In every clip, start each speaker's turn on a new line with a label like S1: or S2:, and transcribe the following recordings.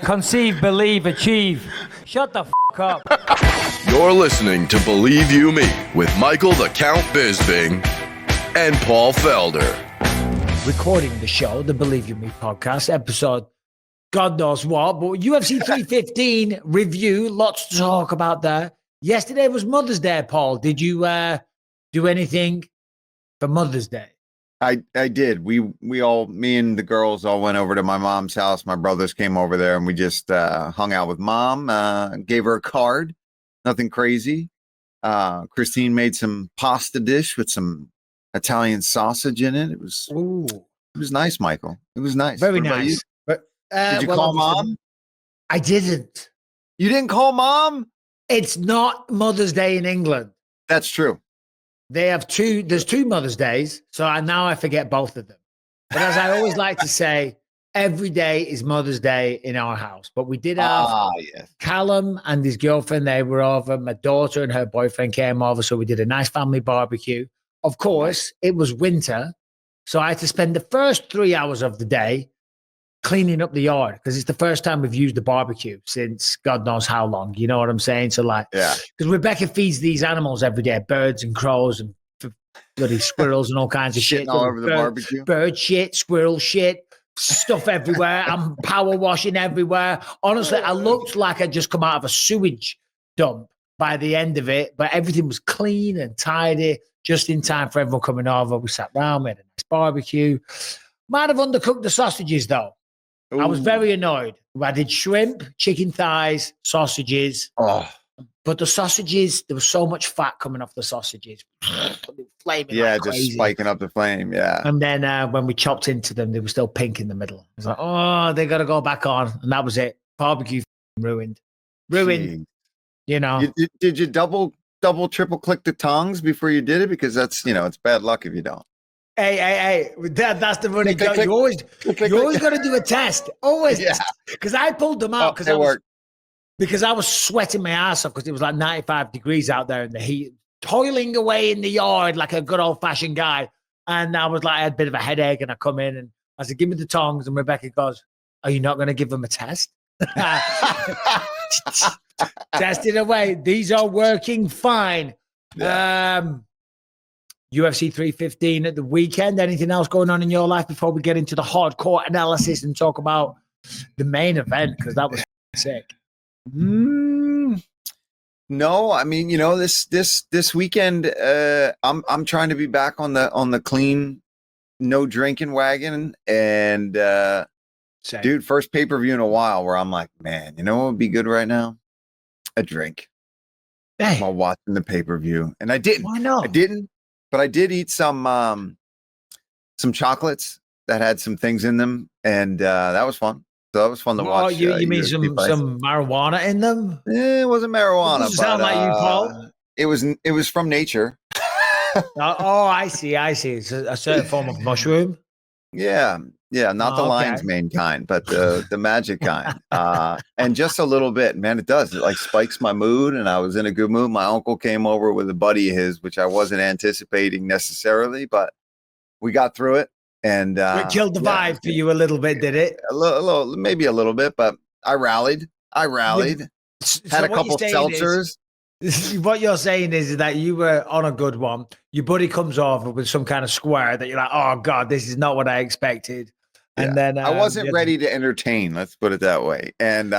S1: Conceive, believe, achieve. Shut the f*** up.
S2: You're listening to Believe You Me with Michael the Count Bisping and Paul Felder.
S1: Recording the show, the Believe You Me podcast, episode God knows what, but UFC 315 review, lots to talk about there. Yesterday was Mother's Day, Paul. Did you do anything for Mother's Day?
S3: I did. We all, me and the girls all went over to my mom's house. My brothers came over there and we just hung out with mom, gave her a card, nothing crazy. Christine made some pasta dish with some Italian sausage in it. It was nice, Michael. It was nice.
S1: Very nice.
S3: But, did you call mom?
S1: I didn't.
S3: You didn't call mom?
S1: It's not Mother's Day in England.
S3: That's true.
S1: They have there's two Mother's Days, so now I forget both of them. But as I always like to say, every day is Mother's Day in our house. But we did have Callum and his girlfriend, they were over. My daughter and her boyfriend came over, so we did a nice family barbecue. Of course, it was winter, so I had to spend the first 3 hours of the day cleaning up the yard because it's the first time we've used the barbecue since God knows how long. You know what I'm saying? So because Rebecca feeds these animals every day, birds and crows and bloody squirrels and all kinds of shit.
S3: All over the barbecue.
S1: Bird shit, squirrel shit, stuff everywhere. I'm power washing everywhere. Honestly, I looked like I'd just come out of a sewage dump by the end of it, but everything was clean and tidy just in time for everyone coming over. We sat round, we had a nice barbecue. Might have undercooked the sausages though.
S3: Ooh.
S1: I was very annoyed. I did shrimp, chicken thighs, sausages.
S3: Oh.
S1: But the sausages, there was so much fat coming off the sausages. Flaming like
S3: just
S1: crazy.
S3: spiking up the flame, yeah.
S1: And then when we chopped into them, they were still pink in the middle. I was like, oh, they got to go back on. And that was it. Barbecue ruined.
S3: Jeez.
S1: You know.
S3: Did you double, triple click the tongs before you did it? Because that's, it's bad luck if you don't.
S1: Hey, that's the running joke. You always got to do a test. Always. Yeah. Because I pulled them out because I was sweating my ass off because it was like 95 degrees out there in the heat, toiling away in the yard like a good old fashioned guy. And I was like, I had a bit of a headache and I come in and I said, give me the tongs. And Rebecca goes, are you not going to give them a test? Tested away. These are working fine. Yeah. UFC 315 at the weekend. Anything else going on in your life before we get into the hardcore analysis and talk about the main event? Because that was sick.
S3: No, I mean, this weekend, I'm trying to be back on the clean, no drinking wagon, and dude, first pay-per-view in a while where I'm like, man, you know what would be good right now? A drink.
S1: Hey.
S3: While watching the pay-per-view, and I didn't.
S1: Why not?
S3: I didn't. But I did eat some chocolates that had some things in them, and that was fun. So that was fun to watch.
S1: You mean some marijuana in them?
S3: It wasn't marijuana.
S1: It doesn't sound like you, Paul.
S3: It was from nature.
S1: I see. It's a certain form of mushroom.
S3: Yeah, not the lion's mane kind, but the magic kind. And just a little bit, man, it does. It like spikes my mood, and I was in a good mood. My uncle came over with a buddy of his, which I wasn't anticipating necessarily, but we got through it. And
S1: it killed the vibe for you a little bit, did it?
S3: A little, maybe a little bit, but I rallied. Had a couple seltzers.
S1: What you're saying is that you were on a good one. Your buddy comes over with some kind of square that you're like, oh God, this is not what I expected. And then
S3: I wasn't ready to entertain. Let's put it that way. And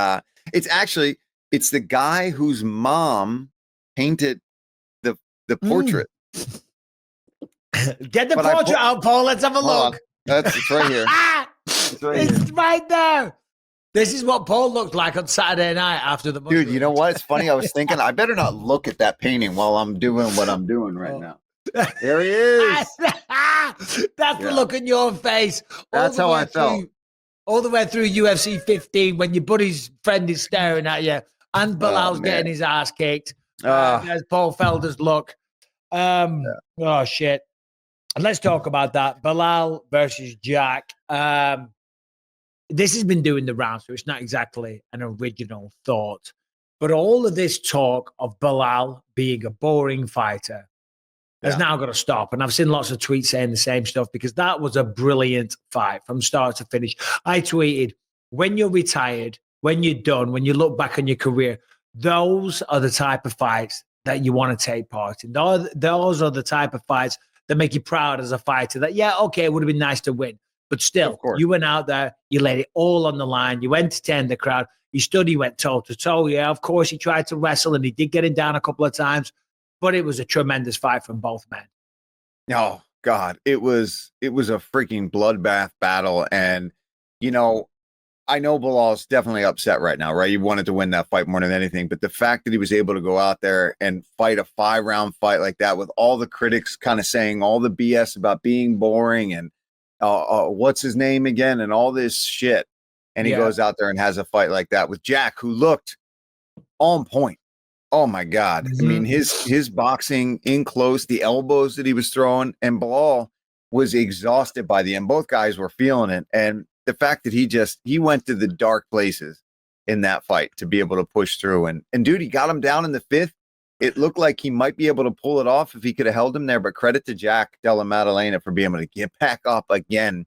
S3: it's the guy whose mom painted the portrait.
S1: Get the portrait out, Paul. Let's have a look.
S3: It's right here.
S1: It's right there. This is what Paul looked like on Saturday night after the
S3: Dude, you know what? It's funny. I was thinking I better not look at that painting while I'm doing what I'm doing right now. There he is.
S1: That's the look in your face.
S3: That's how I felt.
S1: All the way through UFC 15 when your buddy's friend is staring at you and Bilal's getting his ass kicked. There's Paul Felder's look. Oh, shit. And let's talk about that. Belal versus Jack. This has been doing the rounds, so it's not exactly an original thought. But all of this talk of Belal being a boring fighter has now got to stop. And I've seen lots of tweets saying the same stuff because that was a brilliant fight from start to finish. I tweeted, when you're retired, when you're done, when you look back on your career, those are the type of fights that you want to take part in. Those are the type of fights that make you proud as a fighter. That, yeah, okay, it would have been nice to win. But still, you went out there, you laid it all on the line, you entertained the crowd, you stood, he went toe-to-toe. Yeah, of course, he tried to wrestle, and he did get him down a couple of times, but it was a tremendous fight from both men.
S3: Oh, God, it was a freaking bloodbath battle. And, you know, I know Belal's definitely upset right now, right? He wanted to win that fight more than anything, but the fact that he was able to go out there and fight a 5-round fight like that with all the critics kind of saying all the BS about being boring and what's his name again and all this shit. And he goes out there and has a fight like that with Jack, who looked on point. Oh my God. Mm-hmm. I mean, his boxing in close, the elbows that he was throwing, and Belal was exhausted by the end. Both guys were feeling it. And the fact that he went to the dark places in that fight to be able to push through. And dude, he got him down in the 5th. It looked like he might be able to pull it off if he could have held him there, but credit to Jack Della Maddalena for being able to get back up again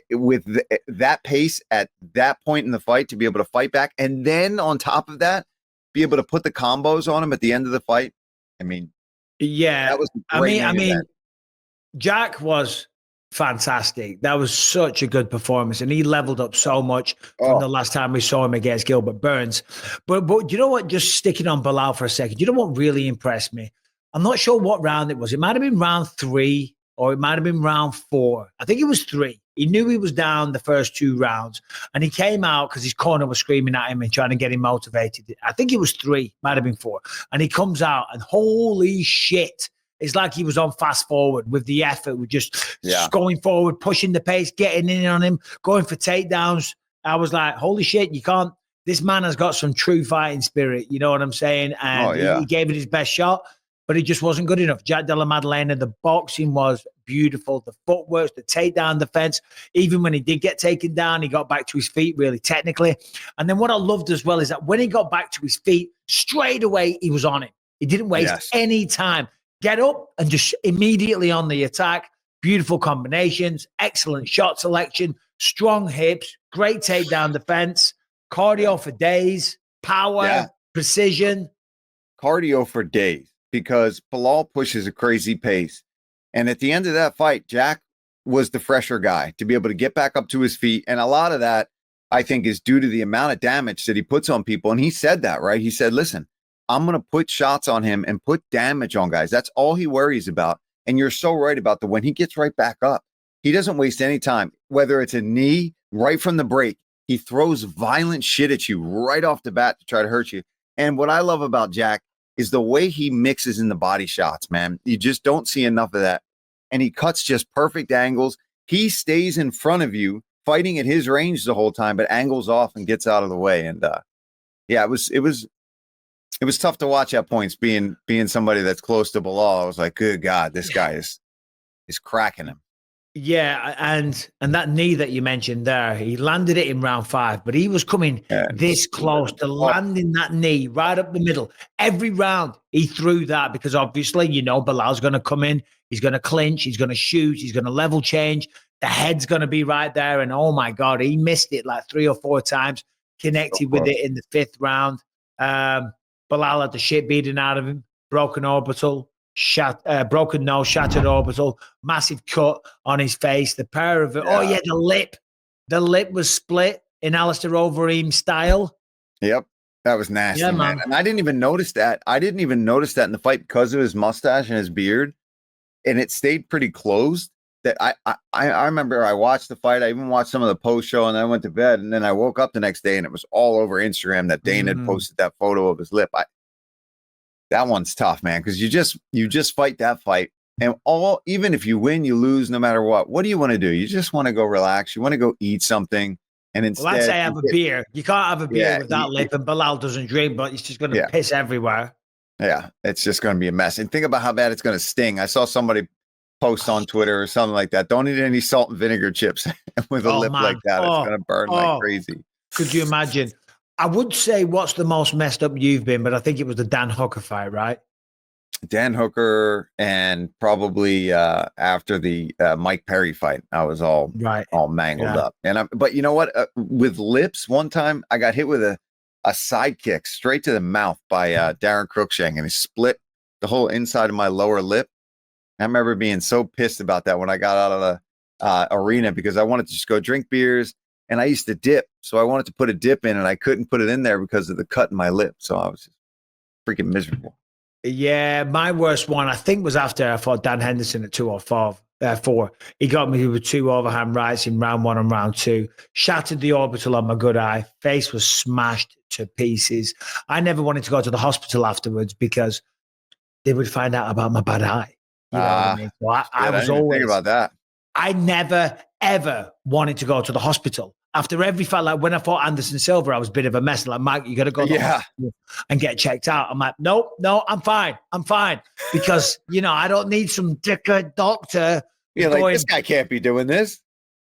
S3: with that pace at that point in the fight, to be able to fight back. And then on top of that, be able to put the combos on him at the end of the fight. I mean,
S1: yeah,
S3: that was a great event.
S1: Jack was fantastic. That was such a good performance, and he leveled up so much from the last time we saw him against Gilbert Burns. But you know what? Just sticking on Belal for a second, you know what really impressed me? I'm not sure what round it was. It might have been round 3 or it might have been round 4. I think it was 3. He knew he was down the first 2 rounds, and he came out because his corner was screaming at him and trying to get him motivated. I think it was 3, might have been 4. And he comes out, and holy shit, it's like he was on fast forward with the effort, with just going forward, pushing the pace, getting in on him, going for takedowns. I was like, holy shit, this man has got some true fighting spirit. You know what I'm saying? And he gave it his best shot, but it just wasn't good enough. Jack Della Maddalena, the boxing was beautiful. The footwork, the takedown defense. Even when he did get taken down, he got back to his feet really technically. And then what I loved as well is that when he got back to his feet, straight away, he was on it. He didn't waste any time. Get up and just immediately on the attack. Beautiful combinations, excellent shot selection, strong hips, great takedown defense, cardio for days, power, precision.
S3: Cardio for days, because Belal pushes a crazy pace. And at the end of that fight, Jack was the fresher guy to be able to get back up to his feet. And a lot of that, I think, is due to the amount of damage that he puts on people. And he said that, right? He said, listen, I'm going to put shots on him and put damage on guys. That's all he worries about. And you're so right about when he gets right back up, he doesn't waste any time, whether it's a knee right from the break. He throws violent shit at you right off the bat to try to hurt you. And what I love about Jack is the way he mixes in the body shots, man. You just don't see enough of that. And he cuts just perfect angles. He stays in front of you, fighting at his range the whole time, but angles off and gets out of the way. And it was tough to watch at points, being somebody that's close to Belal. I was like, good God, this guy is cracking him.
S1: Yeah, and that knee that you mentioned there, he landed it in round 5, but he was coming this close to landing that knee right up the middle. Every round he threw that, because obviously, Belal's going to come in, he's going to clinch, he's going to shoot, he's going to level change, the head's going to be right there. And oh my God, he missed it like 3 or 4 times, connected with it in the 5th round. Belal had the shit beaten out of him, broken orbital, broken nose, shattered orbital, massive cut on his face. The pair of it. Yeah. Oh yeah, the lip was split in Alistair Overeem style.
S3: Yep, that was nasty, man. And I didn't even notice that. I didn't even notice that in the fight because of his mustache and his beard, and it stayed pretty closed. That I remember I watched the fight. I even watched some of the post show, and then I went to bed, and then I woke up the next day, and it was all over Instagram that Dane had posted that photo of his lip. That one's tough, man, because you just fight that fight, and even if you win, you lose, no matter what do you want to do? You just want to go relax. You want to go eat something, and instead,
S1: I'd say have a beer. You can't have a beer with that lip, and Belal doesn't drink, but he's just going to piss everywhere.
S3: Yeah, it's just going to be a mess. And think about how bad it's going to sting. I saw somebody post on Twitter or something like that. Don't eat any salt and vinegar chips with a lip like that. It's going to burn like crazy.
S1: Could you imagine? I would say what's the most messed up you've been, but I think it was the Dan Hooker fight, right?
S3: Dan Hooker, and probably after the Mike Perry fight, I was all mangled up. And but you know what? With lips, one time I got hit with a side kick straight to the mouth by Darren Cruikshank, and he split the whole inside of my lower lip. I remember being so pissed about that when I got out of the arena, because I wanted to just go drink beers, and I used to dip. So I wanted to put a dip in, and I couldn't put it in there because of the cut in my lip. So I was just freaking miserable.
S1: Yeah, my worst one, I think, was after I fought Dan Henderson at 204. He got me with 2 overhand rights in round 1 and round 2, shattered the orbital on my good eye, face was smashed to pieces. I never wanted to go to the hospital afterwards because they would find out about my bad eye. You know what I mean? So I was always
S3: think about that.
S1: I never, ever wanted to go to the hospital. After every fight, like when I fought Anderson Silva, I was a bit of a mess. Like, Mike, you got to go to the hospital and get checked out. I'm like, no, I'm fine. Because, I don't need some dickhead doctor.
S3: Yeah, like, this guy can't be doing this.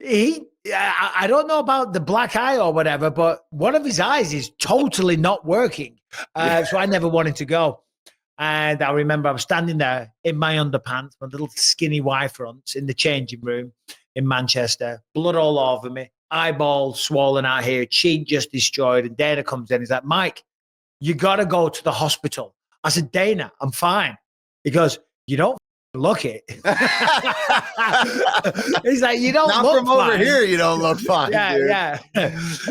S1: I don't know about the black eye or whatever, but one of his eyes is totally not working. So I never wanted to go. And I remember I was standing there in my underpants, my little skinny Y fronts in the changing room in Manchester, blood all over me, eyeball swollen out here, cheek just destroyed. And Dana comes in. He's like, Mike, you got to go to the hospital. I said, Dana, I'm fine. He goes, you don't look it. He's like, you don't
S3: Not
S1: look
S3: from
S1: fine.
S3: over here, you don't look fine.
S1: Yeah.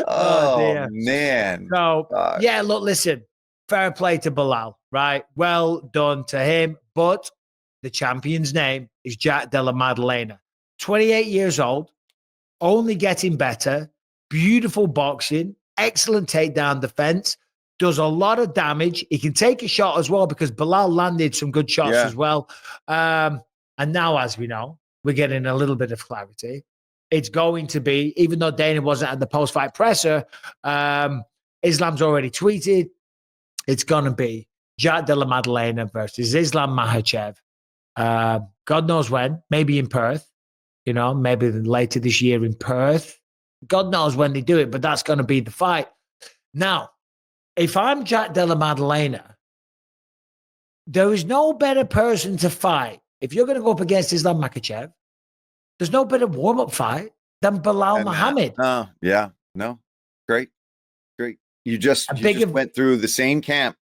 S3: Oh,
S1: dear.
S3: man.
S1: So, yeah, look, listen, fair play to Belal, right? Well done to him. But the champion's name is Jack Della Maddalena. 28 years old, only getting better, beautiful boxing, excellent takedown defense, does a lot of damage. He can take a shot as well because Belal landed some good shots as well. And now, as we know, we're getting a little bit of clarity. It's going to be, even though Dana wasn't at the post-fight presser, Islam's already tweeted, it's going to be Jack Della Maddalena versus Islam Makhachev. God knows when, maybe in Perth, maybe later this year in Perth. God knows when they do it, but that's going to be the fight. Now, if I'm Jack Della Maddalena, there is no better person to fight. If you're going to go up against Islam Makhachev, there's no better warm-up fight than Belal Muhammad.
S3: Great. You just went through the same camp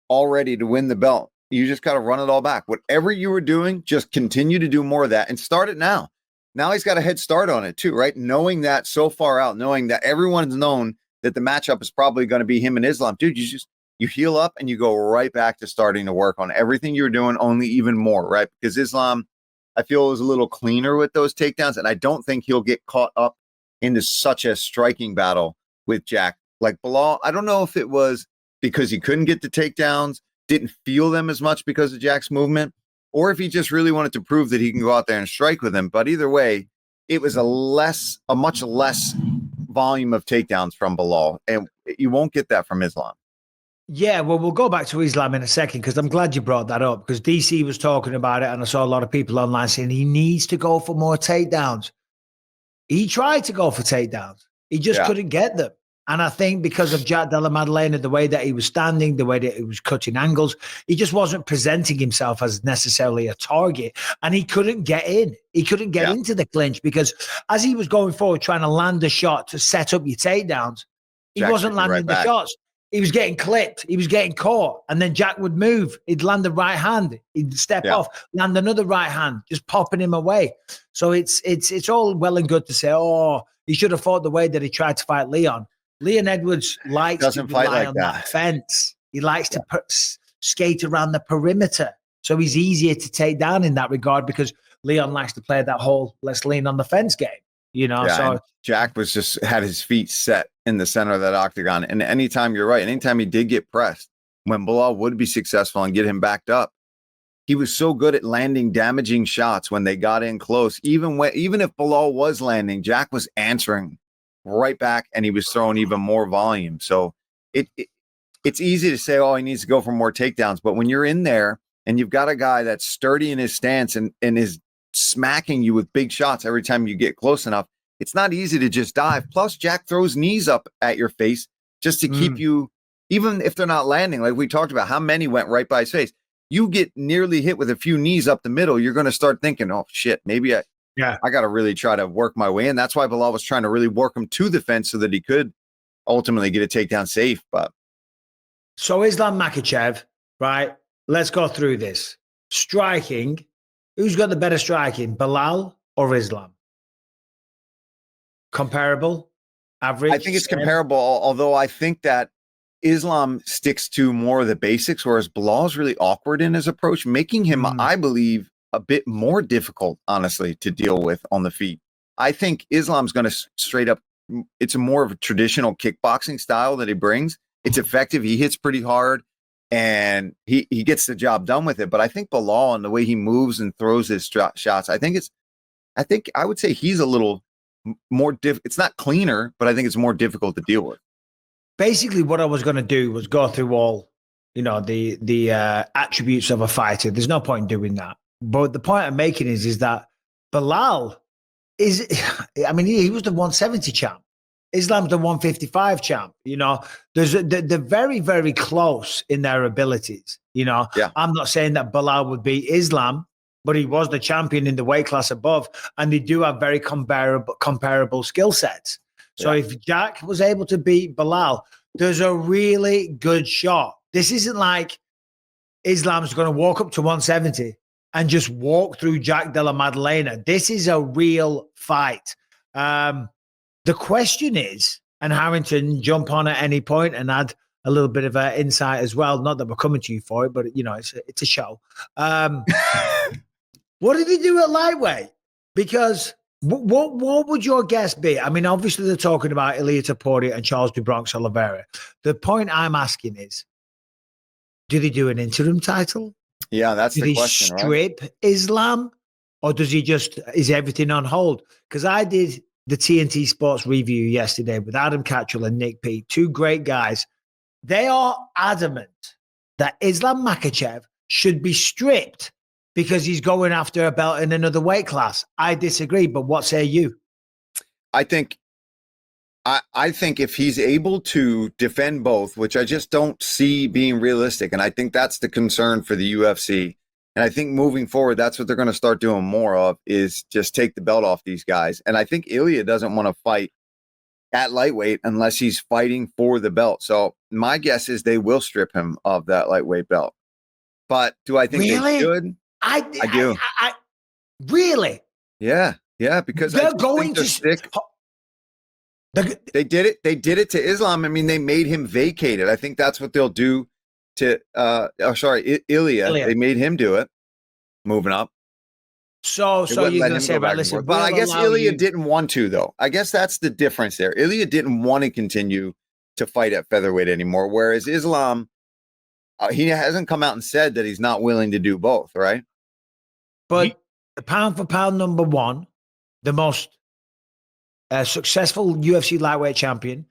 S3: already to win the belt. You just got to run it all back. Whatever you were doing, just continue to do more of that and start it now. Now he's got a head start on it too, right? Knowing that so far out, knowing that everyone's known that the matchup is probably going to be him and Islam. Dude, you heal up and you go right back to starting to work on everything you're doing, only even more, right? Because Islam, I feel, is a little cleaner with those takedowns, and I don't think he'll get caught up into such a striking battle with Jack. Like Belal, I don't know if it was because he couldn't get the takedowns, didn't feel them as much because of Jack's movement, or if he just really wanted to prove that he can go out there and strike with him. But either way, it was a much less volume of takedowns from Belal, and you won't get that from Islam.
S1: Yeah, well, we'll go back to Islam in a second because I'm glad you brought that up because DC was talking about it and I saw a lot of people online saying he needs to go for more takedowns. He tried to go for takedowns. He just couldn't get them. And I think because of Jack Della Maddalena, the way that he was standing, the way that he was cutting angles, he just wasn't presenting himself as necessarily a target. And he couldn't get in. He couldn't get into the clinch because as he was going forward, trying to land a shot to set up your takedowns, he wasn't landing the shots. He was getting clipped. He was getting caught. And then Jack would move. He'd land the right hand. He'd step off, land another right hand, just popping him away. So it's all well and good to say, he should have fought the way that he tried to fight Leon. Leon Edwards likes to rely on that fence. He likes to skate around the perimeter. So he's easier to take down in that regard because Leon likes to play that whole let's lean on the fence game. So
S3: Jack had his feet set in the center of that octagon. And anytime he did get pressed, when Belal would be successful and get him backed up, he was so good at landing damaging shots when they got in close. Even if Belal was landing, Jack was answering right back and he was throwing even more volume. So it's easy to say, he needs to go for more takedowns. But when you're in there and you've got a guy that's sturdy in his stance and is smacking you with big shots every time you get close enough, it's not easy to just dive. Plus, Jack throws knees up at your face just to keep you, even if they're not landing, like we talked about, how many went right by his face. you get nearly hit with a few knees up the middle, you're going to start thinking, oh, shit, maybe I got to really try to work my way in. That's why Belal was trying to really work him to the fence so that he could ultimately get a takedown safe. But
S1: so Islam Makhachev, right? Let's go through this. Striking. Who's got the better striking, Belal or Islam? Comparable? Average?
S3: I think it's comparable, although I think that Islam sticks to more of the basics, whereas Belal is really awkward in his approach, making him, I believe, a bit more difficult, honestly, to deal with on the feet. I think Islam's going to straight up, it's a more of a traditional kickboxing style that he brings. It's effective. He hits pretty hard, and he gets the job done with it. But I think Belal and the way he moves and throws his shots, I think I would say he's a little more it's not cleaner, but I think it's more difficult to deal with.
S1: Basically, what I was going to do was go through all, the attributes of a fighter. There's no point in doing that. But the point I'm making is that Belal is, he was the 170 champ. Islam's the 155 champ. They're very, very close in their abilities. I'm not saying that Belal would beat Islam, but he was the champion in the weight class above, and they do have very comparable skill sets. So if Jack was able to beat Belal, there's a really good shot. This isn't like Islam's going to walk up to 170 and just walk through Jack Della Maddalena. This is a real fight. The question is, and Harrington, jump on at any point and add a little bit of insight as well. Not that we're coming to you for it, but it's a show. What did he do at lightweight? Because what would your guess be? Obviously they're talking about Ilia Topuria and Charles do Bronx Oliveira. The point I'm asking is, do they do an interim title?
S3: Yeah, that's the question,
S1: right? Do they strip Islam, or is everything on hold? Because I did the TNT Sports review yesterday with Adam Catchell and Nick P, two great guys. They are adamant that Islam Makhachev should be stripped because he's going after a belt in another weight class. I disagree, but what say you?
S3: I think if he's able to defend both, which I just don't see being realistic, and I think that's the concern for the UFC. And I think moving forward, that's what they're going to start doing more of, is just take the belt off these guys. And I think Ilia doesn't want to fight at lightweight unless he's fighting for the belt. So my guess is they will strip him of that lightweight belt. But do I think they should? I do.
S1: Really?
S3: Yeah, because
S1: they're going to stick.
S3: They did it. They did it to Islam. They made him vacate it. I think that's what they'll do to. Ilia. They made him do it. Moving up.
S1: So you're going to say, right? Listen,
S3: but I guess Ilia didn't want to, though. I guess that's the difference there. Ilia didn't want to continue to fight at featherweight anymore, whereas Islam, he hasn't come out and said that he's not willing to do both, right?
S1: But the pound for pound number one, the most successful UFC lightweight champion,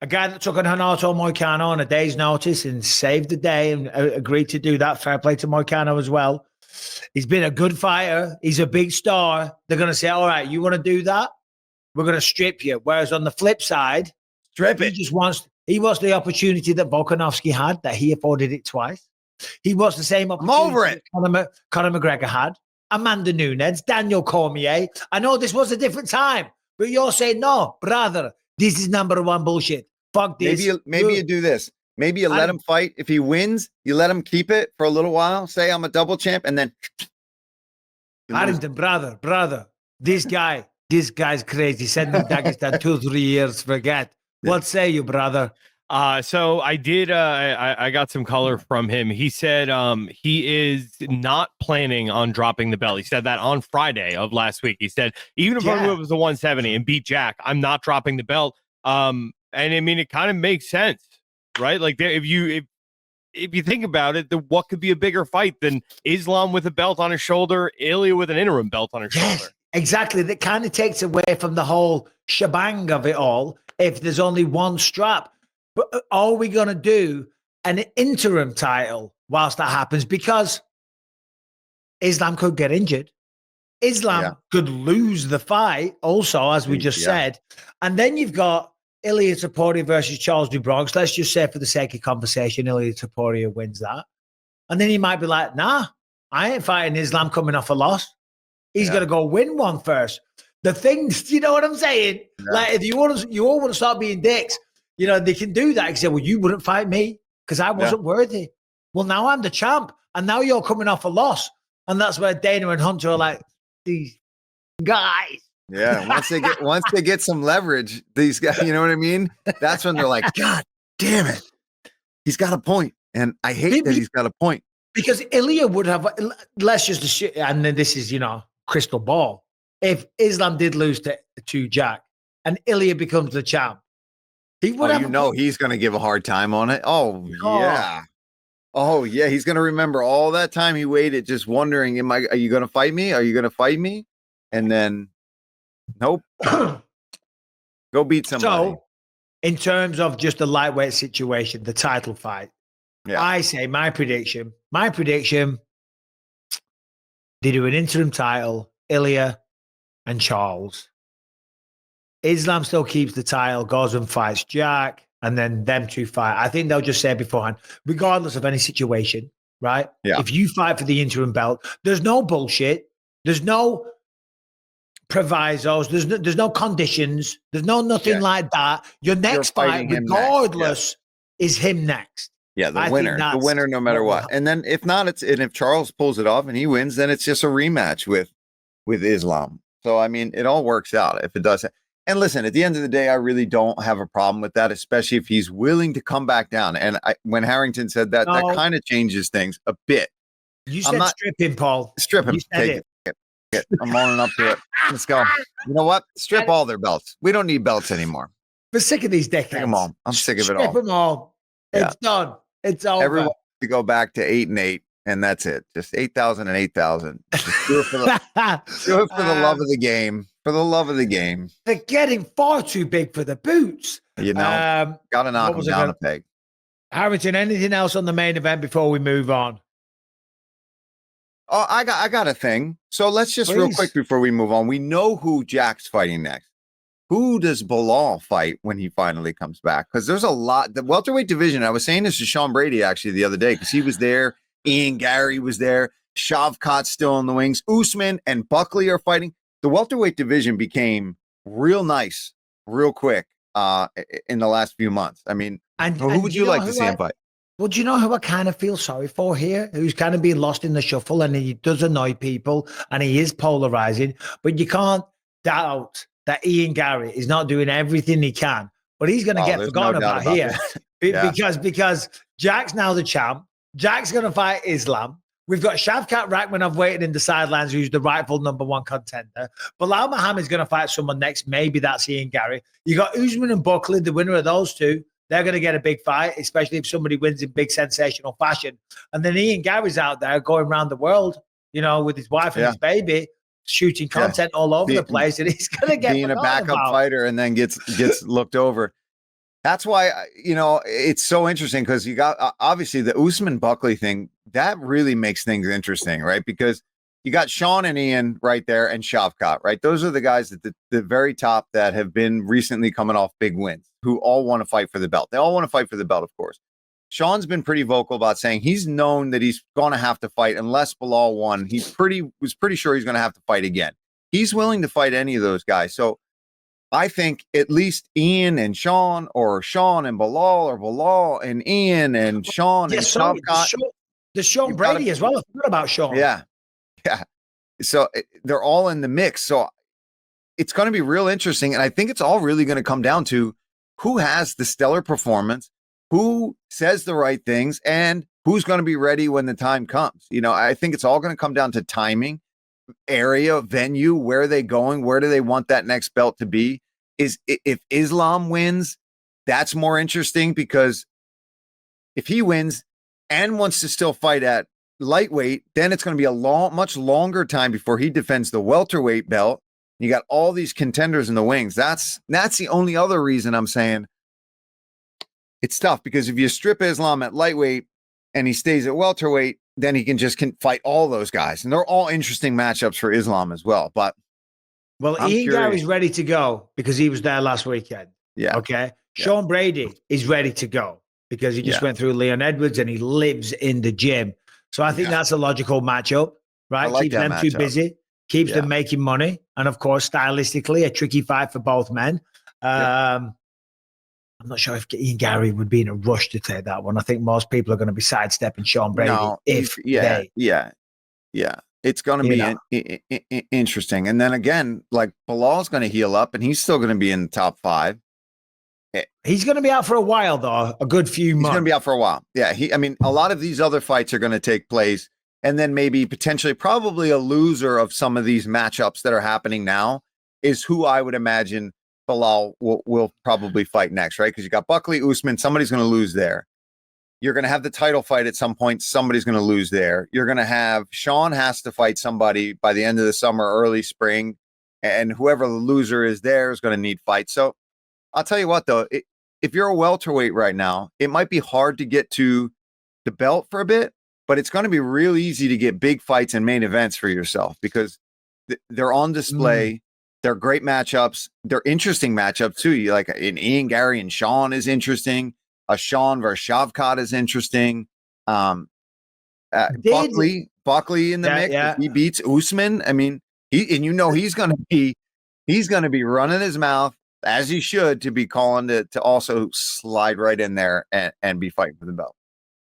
S1: a guy that took on Renato Moicano on a day's notice and saved the day and agreed to do that. Fair play to Moicano as well. He's been a good fighter. He's a big star. They're going to say, all right, you want to do that? We're going to strip you. Whereas on the flip side, he wants the opportunity that Volkanovski had, that he afforded it twice. He wants the same opportunity that Conor McGregor had. Amanda Nunes, Daniel Cormier. I know this was a different time, but you're saying, no, brother, this is number one bullshit. Fuck this.
S3: Maybe you do this. Maybe you let him fight. If he wins, you let him keep it for a little while. Say I'm a double champ, and then
S1: Harrington, brother, this guy's crazy. Send me Dagestan 2-3 years. Forget. What say you, brother?
S4: So I did. I got some color from him. He said he is not planning on dropping the belt. He said that on Friday of last week. He said even if it was the 170 and beat Jack, I'm not dropping the belt. And it kind of makes sense, right? Like if you think about it, what could be a bigger fight than Islam with a belt on his shoulder, Ilia with an interim belt on his shoulder?
S1: Exactly. That kind of takes away from the whole shebang of it all. If there's only one strap. But are we going to do an interim title whilst that happens? Because Islam could get injured. Islam could lose the fight also, as we just said. And then you've got Ilia Topuria versus Charles do Bronx. Let's just say, for the sake of conversation, Ilia Topuria wins that. And then he might be like, nah, I ain't fighting Islam coming off a loss. He's going to go win one first. The things, you know what I'm saying? Yeah. Like, if you all want to start being dicks, you know, they can do that. You say, well, you wouldn't fight me because I wasn't worthy. Well, now I'm the champ. And now you're coming off a loss. And that's where Dana and Hunter are like, these guys.
S3: Yeah, once they get some leverage, these guys, you know what I mean? That's when they're like, God damn it. He's got a point. And I hate that he's got a point.
S1: Because Ilya would have, let's just, and then this is, you know, crystal ball. If Islam did lose to Jack and Ilya becomes the champ, he would have. You
S3: know, he's going to give a hard time on it. Oh, yeah. Oh, yeah. He's going to remember all that time he waited just wondering, are you going to fight me? Are you going to fight me? And then, nope. Go beat somebody.
S1: So, in terms of just the lightweight situation, the title fight, I say my prediction, they do an interim title, Ilya and Charles. Islam still keeps the title, goes and fights Jack, and then them two fight. I think they'll just say beforehand, regardless of any situation, right? Yeah. If you fight for the interim belt, there's no bullshit. There's no provisos. There's no conditions. There's no nothing like that. Your next fight, regardless, is him next.
S3: Yeah, the winner, no matter what. And then if not, if Charles pulls it off and he wins, then it's just a rematch with Islam. So I mean, it all works out if it does. And listen, at the end of the day, I really don't have a problem with that, especially if he's willing to come back down. And when Harrington said that, that kind of changes things a bit.
S1: You said strip him, Paul.
S3: Strip him. Take it. I'm owning up to it. Let's go. You know what? Strip all their belts. We don't need belts anymore.
S1: We're sick of these dickheads.
S3: Take them all. I'm sick of it all.
S1: Strip them all. It's done. It's over.
S3: Everyone to go back to 8-8, and that's it. Just 8,000 and 8,000. Do it for the love of the game. For the love of the game.
S1: They're getting far too big for the boots.
S3: You know, got to knock them down a peg.
S1: Harrington, anything else on the main event before we move on?
S3: Oh, I got a thing. So let's just real quick before we move on. We know who Jack's fighting next. Who does Belal fight when he finally comes back? Because there's a lot. The welterweight division, I was saying this to Sean Brady actually the other day because he was there. Ian Gary was there. Shavkat's still in the wings. Usman and Buckley are fighting. The welterweight division became real nice, real quick in the last few months. I mean, who would you like to see him fight?
S1: Well, do you know who I kind of feel sorry for here? Who's kind of being lost in the shuffle and he does annoy people and he is polarizing, but you can't doubt that Ian Gary is not doing everything he can, but he's going to get forgotten about here because Jack's now the champ. Jack's going to fight Islam. We've got Shavkat Rakhmonov waiting in the sidelines, who's the rightful number one contender. Belal Muhammad is going to fight someone next. Maybe that's Ian Gary. You got Usman and Buckley, the winner of those two. They're going to get a big fight, especially if somebody wins in big sensational fashion. And then Ian Gary's out there going around the world, you know, with his wife and his baby, shooting content all over the place, and he's going to get
S3: being a backup fighter and then gets looked over. That's why, you know, it's so interesting because you got obviously the Usman Buckley thing that really makes things interesting, right? Because you got Sean and Ian right there and Shavkat, right? Those are the guys at the very top that have been recently coming off big wins who all want to fight for the belt. They all want to fight for the belt, of course. Sean's been pretty vocal about saying he's known that he's going to have to fight unless Belal won. He was pretty sure he's going to have to fight again. He's willing to fight any of those guys. So I think at least Ian and Sean, or Sean and Belal, or Belal and Ian and Sean and Shavkat.
S1: There's Sean Brady as well. I forgot about Sean.
S3: Yeah. So they're all in the mix. So it's going to be real interesting. And I think it's all really going to come down to who has the stellar performance, who says the right things, and who's going to be ready when the time comes. You know, I think it's all going to come down to timing, area, venue, where are they going? Where do they want that next belt to be? If Islam wins, that's more interesting because if he wins and wants to still fight at lightweight, then it's going to be a much longer time before he defends the welterweight belt. You got all these contenders in the wings. That's the only other reason I'm saying it's tough, because if you strip Islam at lightweight and he stays at welterweight, then he can fight all those guys. And they're all interesting matchups for Islam as well. But
S1: Ian Gary's ready to go because he was there last weekend.
S3: Yeah.
S1: Okay. Yeah. Sean Brady is ready to go because he just went through Leon Edwards and he lives in the gym. So I think that's a logical matchup, right?
S3: like
S1: Keeps
S3: that
S1: them too
S3: matchup.
S1: busy, keeps them making money. And of course, stylistically, a tricky fight for both men. I'm not sure if Ian Gary would be in a rush to take that one. I think most people are going to be sidestepping Sean Brady
S3: It's going to be interesting. And then again, like Belal's going to heal up and he's still going to be in the top 5.
S1: He's going to be out for a while, though, a good few months.
S3: He's going to be out for a while. Yeah. A lot of these other fights are going to take place and then maybe potentially probably a loser of some of these matchups that are happening now is who I would imagine Belal will probably fight next, right? Because you got Buckley, Usman, somebody's going to lose there. You're going to have the title fight at some point. Somebody's going to lose there. You're going to have Sean has to fight somebody by the end of the summer, early spring, and whoever the loser is there is going to need fights. So I'll tell you what, though, if you're a welterweight right now, it might be hard to get to the belt for a bit, but it's going to be real easy to get big fights and main events for yourself because they're on display. They're great matchups. They're interesting matchups too. You like in Ian Gary and Sean is interesting. Sean versus Shavkat is interesting. Buckley in the mix. If he beats Usman. I mean, he's going to be running his mouth as he should to be calling to also slide right in there and be fighting for the belt.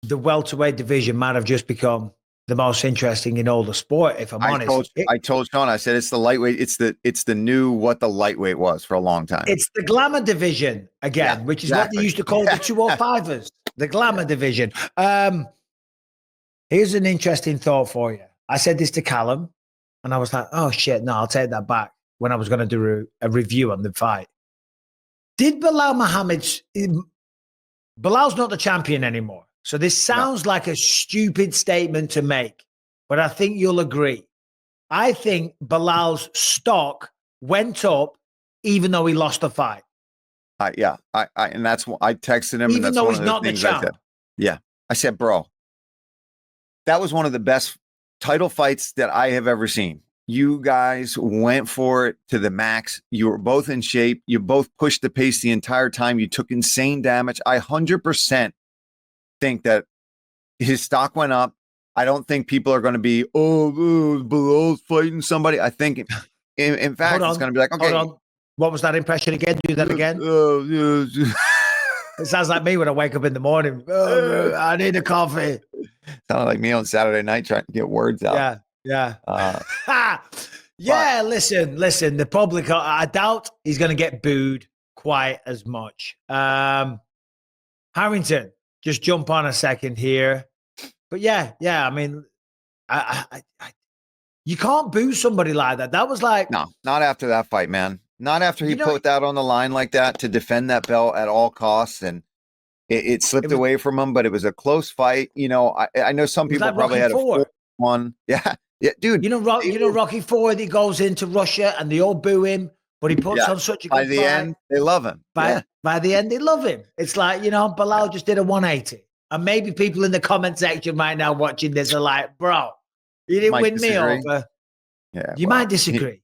S1: The welterweight division might have just become the most interesting in all the sport, if I'm honest.
S3: I told Sean, I said it's the lightweight, it's the new what the lightweight was for a long time.
S1: It's the glamour division again, which is what they used to call the 205ers, the glamour division. Here's an interesting thought for you. I said this to Callum, and I was like, oh shit, no, I'll take that back when I was going to do a review on the fight. Did Belal Muhammad, Belal's not the champion anymore. So this sounds like a stupid statement to make, but I think you'll agree. I think Belal's stock went up even though he lost the fight.
S3: And that's what I texted him.
S1: Even
S3: and that's
S1: though
S3: one
S1: he's
S3: of the
S1: not the
S3: things
S1: champ.
S3: I said. Yeah. I said, bro, that was one of the best title fights that I have ever seen. You guys went for it to the max. You were both in shape. You both pushed the pace the entire time. You took insane damage. I 100% think that his stock went up. I don't think people are going to be, Belal's fighting somebody. I think, in fact, it's going to be like, okay.
S1: Hold on. What was that impression again? Do that again. It sounds like me when I wake up in the morning. I need a coffee.
S3: Sounded like me on Saturday night trying to get words out.
S1: Yeah. Listen. The public, I doubt he's going to get booed quite as much. Harrington, just jump on a second here. But yeah. I mean, you can't boo somebody like that. That was like,
S3: no, not after that fight, man. Not after he put that on the line like that to defend that belt at all costs, and it slipped away from him. But it was a close fight. You know, I know some people probably had a 4-1. Yeah, dude.
S1: You know, Rocky IV. He goes into Russia and they all boo him, but he puts on such a good
S3: fight. By the end, they love him.
S1: By the end, they love him. It's like, you know, Belal just did a 180, and maybe people in the comment section right now watching this are like, "Bro, you didn't win me over."
S3: Yeah,
S1: you might disagree.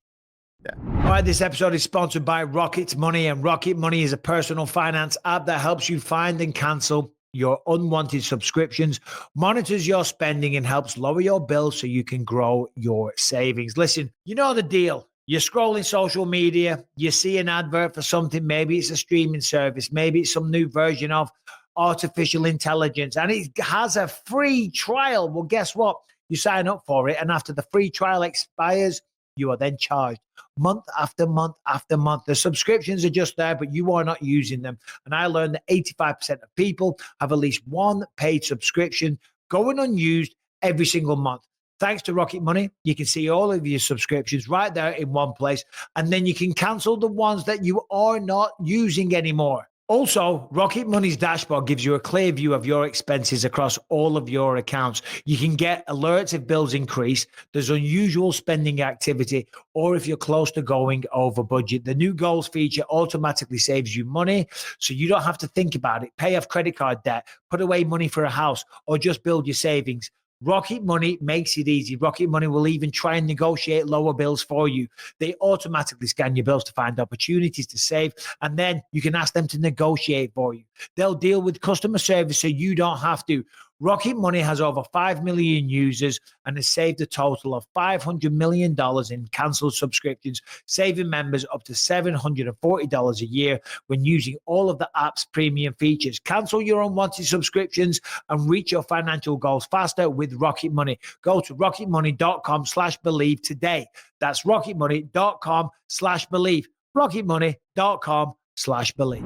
S3: Yeah.
S1: All right, this episode is sponsored by Rocket Money, and Rocket Money is a personal finance app that helps you find and cancel your unwanted subscriptions, monitors your spending, and helps lower your bills so you can grow your savings. Listen, you know the deal. You're scrolling social media, you see an advert for something, maybe it's a streaming service, maybe it's some new version of artificial intelligence, and it has a free trial. Well, guess what? You sign up for it, and after the free trial expires, you are then charged month after month after month. The subscriptions are just there, but you are not using them. And I learned that 85% of people have at least one paid subscription going unused every single month. Thanks to Rocket Money, you can see all of your subscriptions right there in one place, and then you can cancel the ones that you are not using anymore. Also, Rocket Money's dashboard gives you a clear view of your expenses across all of your accounts. You can get alerts if bills increase, there's unusual spending activity, or if you're close to going over budget. The new goals feature automatically saves you money, so you don't have to think about it. Pay off credit card debt, put away money for a house, or just build your savings. Rocket Money makes it easy. Rocket Money will even try and negotiate lower bills for you. They automatically scan your bills to find opportunities to save, and then you can ask them to negotiate for you. They'll deal with customer service so you don't have to. Rocket Money has over 5 million users and has saved a total of $500 million in canceled subscriptions, saving members up to $740 a year when using all of the app's premium features. Cancel your unwanted subscriptions and reach your financial goals faster with Rocket Money. Go to rocketmoney.com/believe today. That's rocketmoney.com/believe. rocketmoney.com/believe.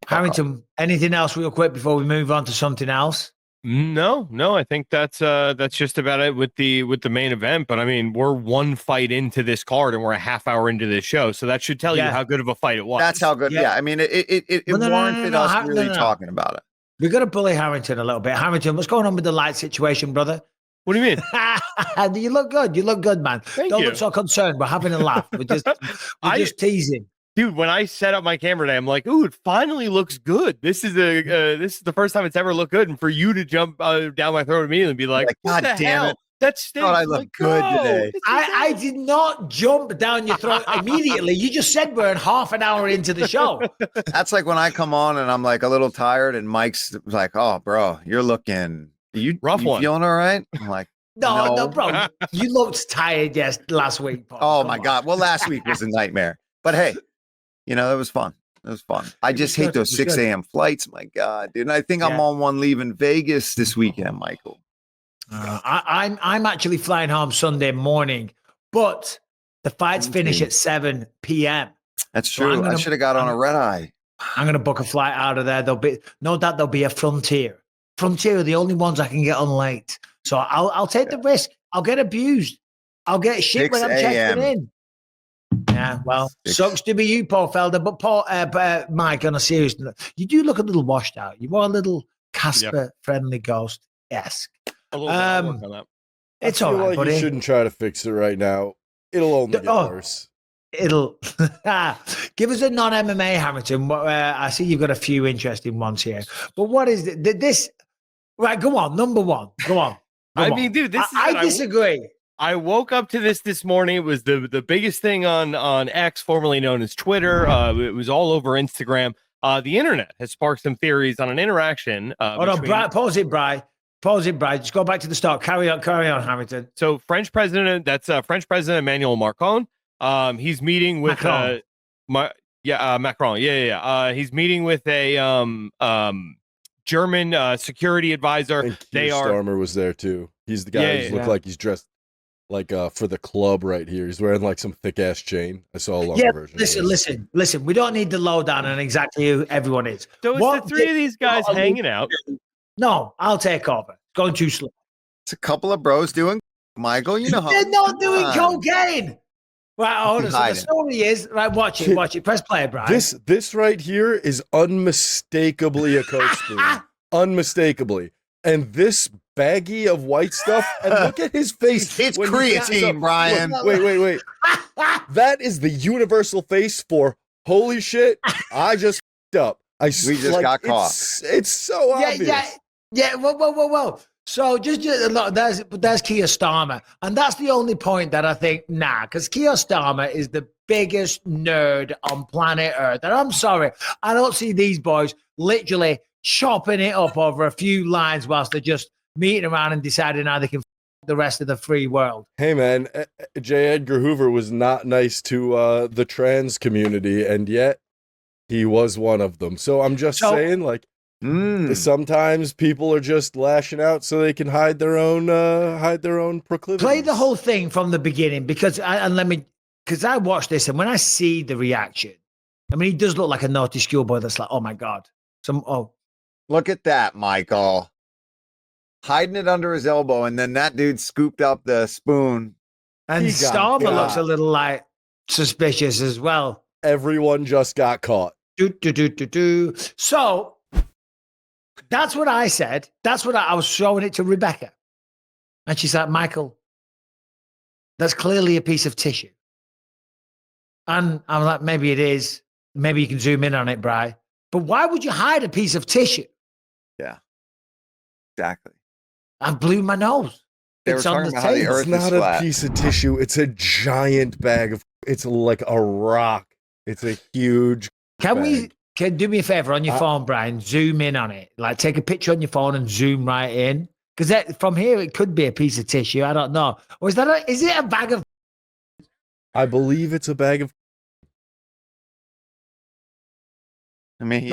S1: Harrington, anything else real quick before we move on to something else?
S4: No, I think that's just about it with the main event. But I mean, we're one fight into this card and we're a half hour into this show, so that should tell you how good of a fight it was.
S3: That's how good. Yeah, I mean, it warranted us really talking about it.
S1: We're gonna bully Harrington a little bit. Harrington, what's going on with the light situation, brother?
S4: What do you mean?
S1: You look good. You look good, man. Don't look so concerned. We're having a laugh. We're just teasing.
S4: Dude, when I set up my camera today, I'm like, "Ooh, it finally looks good. This is the first time it's ever looked good." And for you to jump down my throat immediately and be like, "God damn it, that stinks!"
S3: I look good today.
S1: I did not jump down your throat immediately. You just said we're half an hour into the show.
S3: That's like when I come on and I'm like a little tired, and Mike's like, "Oh, bro, you're looking rough. You feeling all right?" I'm like,
S1: No, bro. You looked tired last week. Paul.
S3: Oh my God. Well, last week was a nightmare. But hey, it was fun. It was fun. I just hate those 6 a.m. flights. My God, dude. And I think I'm on one leaving Vegas this weekend, Michael.
S1: I'm actually flying home Sunday morning, but the fights finish at 7 p.m.
S3: That's true. I should have got on a red eye.
S1: I'm going to book a flight out of there. There'll be a Frontier. Frontier are the only ones I can get on late. So I'll take the risk. I'll get abused. I'll get shit when I'm checking in. Yeah, well, sucks to be you, Paul Felder. But Mike, on a serious note, you do look a little washed out. You are a little Casper-friendly ghost-esque. It's all right, buddy.
S5: You shouldn't try to fix it right now. It'll only get worse.
S1: It'll give us a non-MMA, Hamilton. I see you've got a few interesting ones here. But what is this? Right, go on. Number one. Go on.
S4: Dude,
S1: I disagree.
S4: I woke up to this morning. It was the biggest thing on X, formerly known as Twitter. It was all over Instagram. The internet has sparked some theories on an interaction.
S1: Pause it, Bri. Just go back to the start. Carry on, Hamilton.
S4: So French President Emmanuel Macron. He's meeting with Macron. Yeah. He's meeting with a German security advisor.
S5: And Starmer was there too. He's the guy who looked like he's dressed like for the club right here. He's wearing like some thick ass chain. I saw a longer version.
S1: Listen. We don't need the lowdown on exactly who everyone is.
S4: So it's the three of these guys hanging out.
S1: No, I'll take over. Going too slow.
S3: It's a couple of bros doing Michael. You know how
S1: they're not doing cocaine. Right, hold on. So the story is watch it. Press play, Brian.
S5: This right here is unmistakably a Coke spoon. Unmistakably. And this baggie of white stuff, and look at his face.
S3: It's creatine, Brian.
S5: Wait. That is the universal face for holy shit. I just up. We
S3: just got caught.
S5: It's so obvious.
S1: Yeah. Whoa. So just there's Keir Starmer, and that's the only point that I think because Keir Starmer is the biggest nerd on planet Earth, and I'm sorry, I don't see these boys literally chopping it up over a few lines whilst they're just meeting around and deciding how they can the rest of the free world.
S5: Hey man, J. Edgar Hoover was not nice to the trans community, and yet he was one of them. So I'm just saying, like, sometimes people are just lashing out so they can hide their own proclivities.
S1: Play the whole thing from the beginning because I watched this, and when I see the reaction, I mean, he does look like a naughty schoolboy that's like, oh my God.
S3: Look at that, Michael. Hiding it under his elbow, and then that dude scooped up the spoon.
S1: And Starmer looks a little like suspicious as well.
S5: Everyone just got caught.
S1: So that's what I said. That's what I was showing it to Rebecca. And she's like, Michael, that's clearly a piece of tissue. And I'm like, maybe it is. Maybe you can zoom in on it, Bri. But why would you hide a piece of tissue?
S3: Yeah, exactly.
S1: I blew my nose.
S3: It's on the table.
S5: It's not a piece of tissue. It's a giant bag of. It's like a rock. It's a huge.
S1: Can we Can do me a favor on your phone, Brian? Zoom in on it. Like take a picture on your phone and zoom right in. Because from here it could be a piece of tissue. I don't know. Or is it a bag of?
S5: I believe it's a bag of.
S3: I mean,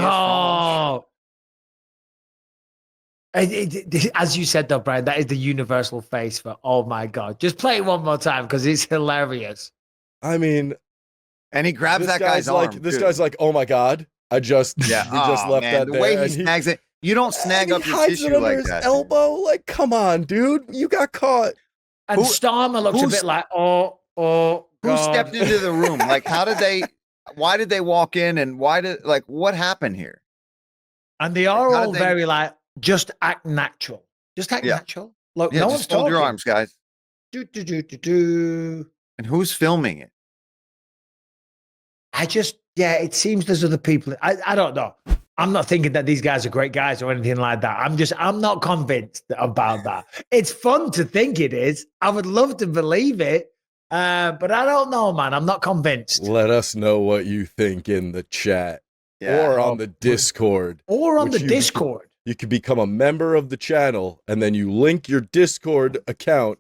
S1: as you said though, Brian, that is the universal face for. Oh my God! Just play it one more time because it's hilarious.
S5: I mean,
S3: and he grabs that guy's arm.
S5: This guy's like, "Oh my God! He just left that
S3: the
S5: there."
S3: way he snags it. You don't snag up your tissue like
S5: his
S3: that.
S5: Elbow, like, come on, dude, you got caught.
S1: And Starmer looks a bit like, oh, God.
S3: Who stepped into the room? Like, why did they walk in, and what happened here?
S1: And they are all very like, just act natural. Just act natural. Look, no one's talking.
S3: Hold your arms, guys.
S1: Do.
S3: And who's filming it?
S1: It seems there's other people. I don't know. I'm not thinking that these guys are great guys or anything like that. I'm not convinced about that. It's fun to think it is. I would love to believe it. But I don't know, man. I'm not convinced.
S5: Let us know what you think in the chat or on the Discord. You could become a member of the channel, and then you link your Discord account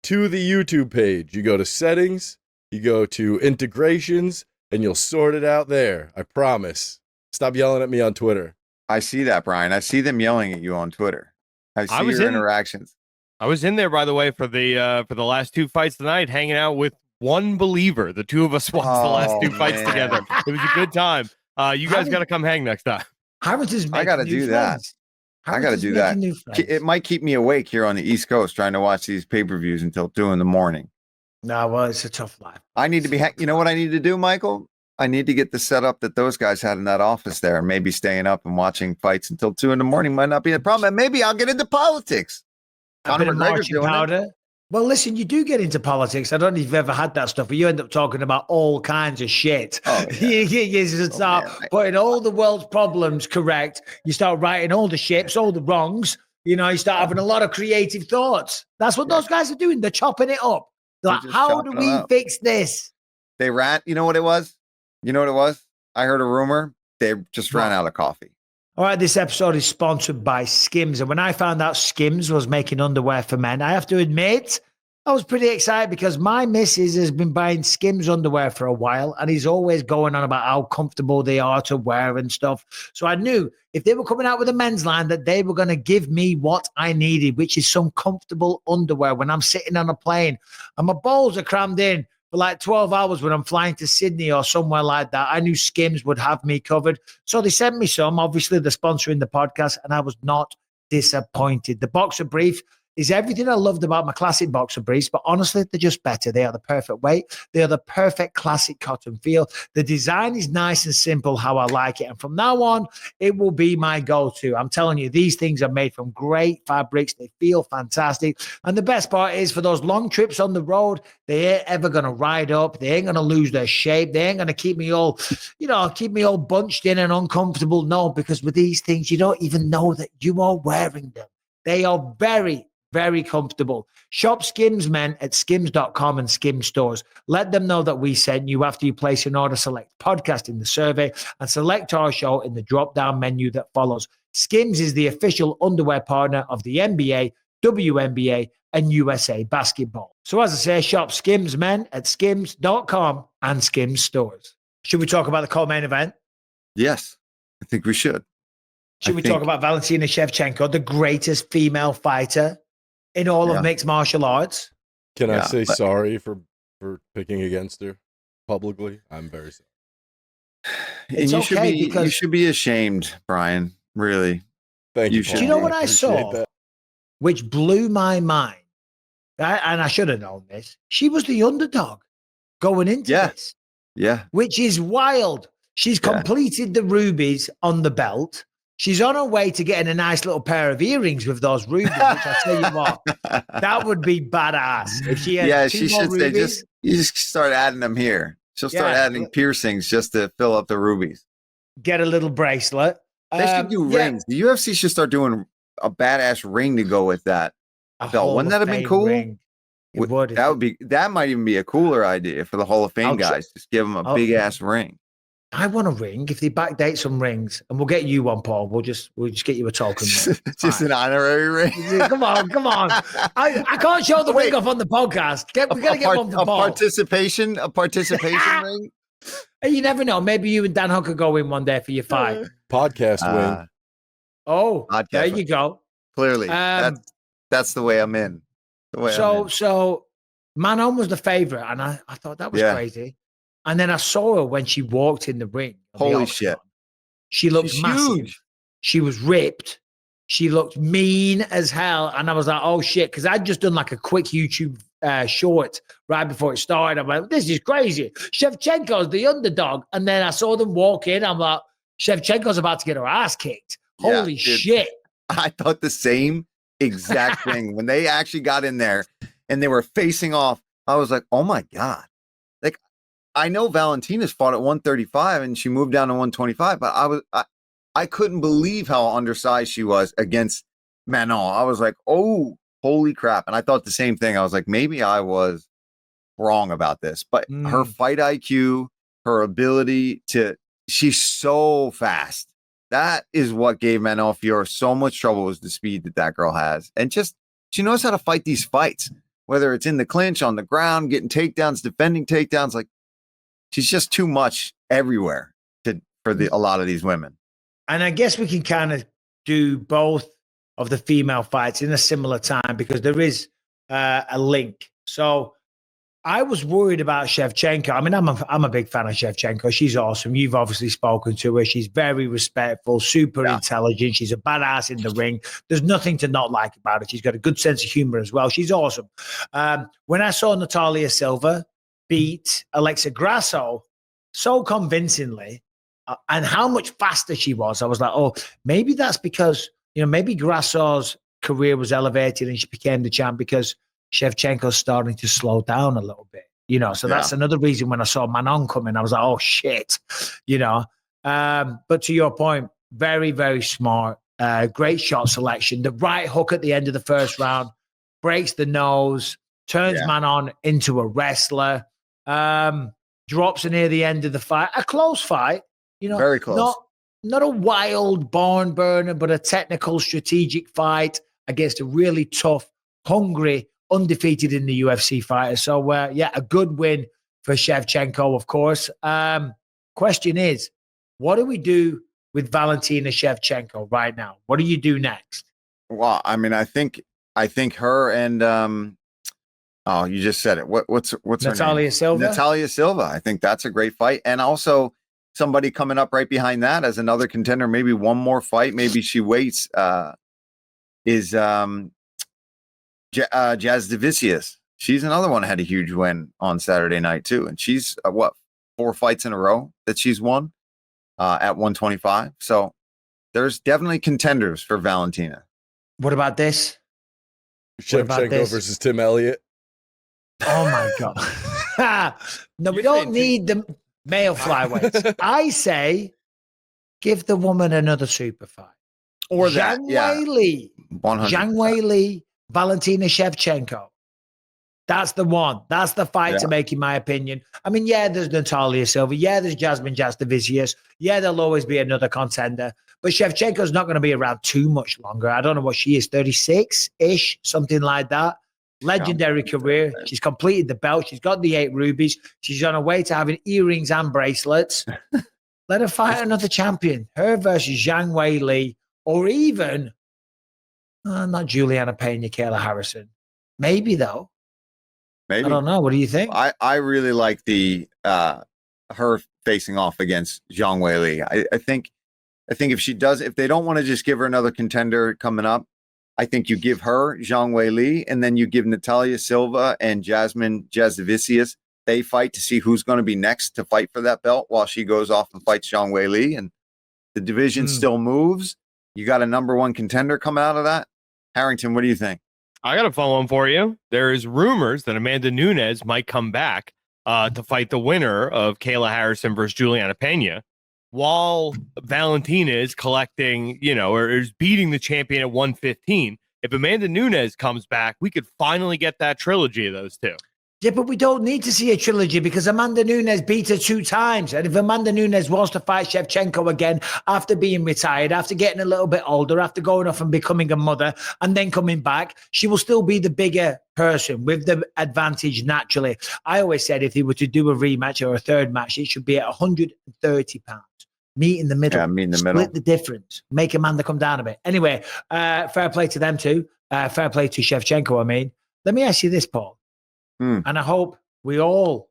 S5: to the YouTube page. You go to settings, you go to integrations, and you'll sort it out there. I promise. Stop yelling at me on Twitter.
S3: I see that, Brian. I see them yelling at you on Twitter. I see your interactions.
S4: I was in there, by the way, for the last two fights tonight, hanging out with one believer. The two of us watched the last two fights together. It was a good time. You guys got to come hang next time.
S3: I got to do that. I got to do that. It might keep me awake here on the East Coast trying to watch these pay-per-views until 2 a.m.
S1: No, well, it's a tough life.
S3: I need to be. You know what I need to do, Michael? I need to get the setup that those guys had in that office there. Maybe staying up and watching fights until 2 a.m. might not be a problem. And maybe I'll get into politics.
S1: Conor McGregor's doing powder. Well, listen, you do get into politics. I don't know if you've ever had that stuff, but you end up talking about all kinds of shit.
S3: Oh, yeah.
S1: You start putting all the world's problems correct. You start righting all the ships, all the wrongs. You start having a lot of creative thoughts. That's what those guys are doing. They're chopping it up. They're like, how do we fix this?
S3: They ran. You know what it was? I heard a rumor. They just ran out of coffee.
S1: All right, this episode is sponsored by Skims. And when I found out Skims was making underwear for men, I have to admit, I was pretty excited because my missus has been buying Skims underwear for a while, and he's always going on about how comfortable they are to wear and stuff. So I knew if they were coming out with a men's line that they were going to give me what I needed, which is some comfortable underwear when I'm sitting on a plane and my balls are crammed in for like 12 hours when I'm flying to Sydney or somewhere like that. I knew Skims would have me covered. So they sent me some. Obviously, they're sponsoring the podcast, and I was not disappointed. The boxer brief is everything I loved about my classic boxer briefs, but honestly, they're just better. They are the perfect weight. They are the perfect classic cotton feel. The design is nice and simple, how I like it. And from now on, it will be my go-to. I'm telling you, these things are made from great fabrics. They feel fantastic. And the best part is for those long trips on the road, they ain't ever going to ride up. They ain't going to lose their shape. They ain't going to keep me all bunched in and uncomfortable. No, because with these things, you don't even know that you are wearing them. They are very, very comfortable. Shop Skims Men at skims.com and Skims stores. Let them know that we sent you. After you place an order, select podcast in the survey and select our show in the drop-down menu that follows. Skims is the official underwear partner of the NBA, WNBA, and USA basketball. So as I say, shop Skims Men at skims.com and Skims stores. Should we talk about the co-main event?
S3: Yes, I think we should.
S1: Should we talk about Valentina Shevchenko, the greatest female fighter in all of mixed martial arts?
S5: Can I say sorry for picking against her publicly? I'm very sorry.
S1: It's
S3: you should be ashamed, Brian. Really.
S5: Thank you.
S1: Do you know what I saw, which blew my mind? And I should have known this. She was the underdog going into this.
S3: Yeah.
S1: Which is wild. She's completed the rubies on the belt. She's on her way to getting a nice little pair of earrings with those rubies, which I tell you what, that would be badass. If she had
S3: she should say, you just start adding them here. She'll start adding piercings just to fill up the rubies.
S1: Get a little bracelet.
S3: They should do rings. The UFC should start doing a badass ring to go with that belt. Wouldn't that have been cool? That might even be a cooler idea for the Hall of Fame guys. Just give them a big ass ring.
S1: I want a ring. If they backdate some rings, and we'll get you one, Paul. We'll just get you a token.
S3: Just an honorary ring.
S1: Come on. I can't show the ring off on the podcast. We gotta get one for Paul.
S3: A participation ring.
S1: And you never know. Maybe you and Dan Hooker go in one day for your fight.
S5: Podcast win.
S3: Podcast
S1: there
S3: win.
S1: you go.
S3: Clearly, that's the way I'm in.
S1: So Manon was the favorite, and I thought that was crazy. And then I saw her when she walked in the ring.
S3: Holy shit!
S1: She looked massive. Huge. She was ripped. She looked mean as hell, and I was like, "Oh shit!" Because I'd just done like a quick YouTube short right before it started. I'm like, "This is crazy." Shevchenko's the underdog, and then I saw them walk in. I'm like, "Shevchenko's about to get her ass kicked." Holy shit!
S3: I thought the same exact thing when they actually got in there and they were facing off. I was like, "Oh my god!" Like, I know Valentina's fought at 135 and she moved down to 125, but I couldn't believe how undersized she was against Manon. I was like, "Oh, holy crap!" And I thought the same thing. I was like, maybe I was wrong about this, but her fight IQ, her ability she's so fast. That is what gave Manon Fiorot so much trouble, was the speed that girl has. And just, she knows how to fight these fights, whether it's in the clinch, on the ground, getting takedowns, defending takedowns. Like, she's just too much everywhere for a lot of these women.
S1: And I guess we can kind of do both of the female fights in a similar time because there is a link. So I was worried about Shevchenko. I mean, I'm a big fan of Shevchenko. She's awesome. You've obviously spoken to her. She's very respectful, super intelligent. She's a badass in the ring. There's nothing to not like about her. She's got a good sense of humor as well. She's awesome. When I saw Natalia Silva beat Alexa Grasso so convincingly, and how much faster she was, I was like, oh, maybe that's because, maybe Grasso's career was elevated and she became the champ because Shevchenko's starting to slow down a little bit, so that's another reason when I saw Manon coming, I was like, oh shit, but to your point, very, very smart, great shot selection, the right hook at the end of the first round, breaks the nose, turns Manon into a wrestler, drops her near the end of the fight, a close fight,
S3: very close.
S1: Not a wild barn burner, but a technical strategic fight against a really tough, hungry, undefeated in the UFC fighter. So, a good win for Shevchenko, of course. Question is, what do we do with Valentina Shevchenko right now? What do you do next?
S3: Well, I mean, I think her and you just said it. What's
S1: Natalia
S3: her name?
S1: Silva? Natalia
S3: Silva. I think that's a great fight. And also somebody coming up right behind that as another contender, maybe one more fight. Maybe she waits, is Jazz Devicius. She's another one that had a huge win on Saturday night too. And she's 4 fights in a row that she's won at 125. So there's definitely contenders for Valentina.
S1: What about this?
S5: Shevchenko versus Tim Elliott.
S1: Oh my God. No, we don't need the male flyweights. I say give the woman another super fight.
S3: Or
S1: Zhang Wei Li.
S3: 100%.
S1: Zhang Wei Li, Valentina Shevchenko. That's the one. That's the fight to make, in my opinion. I mean, there's Natalia Silva. There's Jasmine Jastovicius. There'll always be another contender. But Shevchenko's not going to be around too much longer. I don't know what she is, 36-ish, something like that. Legendary career. She's completed the belt. She's got the 8 rubies. She's on her way to having earrings and bracelets. Let her fight another champion. Her versus Zhang Wei Li. Or even, not Juliana Pena, Kayla Harrison. Maybe, though.
S3: Maybe.
S1: I don't know. What do you think?
S3: I really like the her facing off against Zhang Wei Li. I think if they don't want to just give her another contender coming up, I think you give her Zhang Wei Li, and then you give Natalia Silva and Jasmine Jasovicius. They fight to see who's going to be next to fight for that belt while she goes off and fights Zhang Wei Li, and the division still moves. You got a number 1 contender coming out of that. Harrington, what do you think?
S4: I got a fun one for you. There is rumors that Amanda Nunes might come back to fight the winner of Kayla Harrison versus Juliana Pena, while Valentina is collecting, or is beating the champion at 115. If Amanda Nunes comes back, we could finally get that trilogy of those two.
S1: Yeah, but we don't need to see a trilogy because Amanda Nunes beat her 2 times. And if Amanda Nunes wants to fight Shevchenko again after being retired, after getting a little bit older, after going off and becoming a mother and then coming back, she will still be the bigger person with the advantage naturally. I always said if they were to do a rematch or a third match, it should be at 130 pounds. Meet in the middle.
S3: Yeah, meet in the
S1: Split
S3: middle.
S1: the difference. Make Amanda come down a bit. Anyway, fair play to them too. Fair play to Shevchenko, I mean. Let me ask you this, Paul. And I hope we all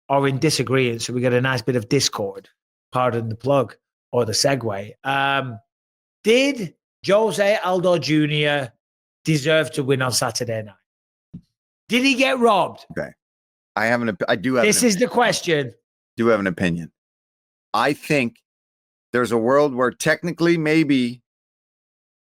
S1: are in disagreement, so we get a nice bit of discord. Pardon the plug or the segue. Did Jose Aldo Jr. deserve to win on Saturday night? Did he get robbed?
S3: Okay. I do have
S1: This is the question.
S3: Do have an opinion. I think there's a world where technically maybe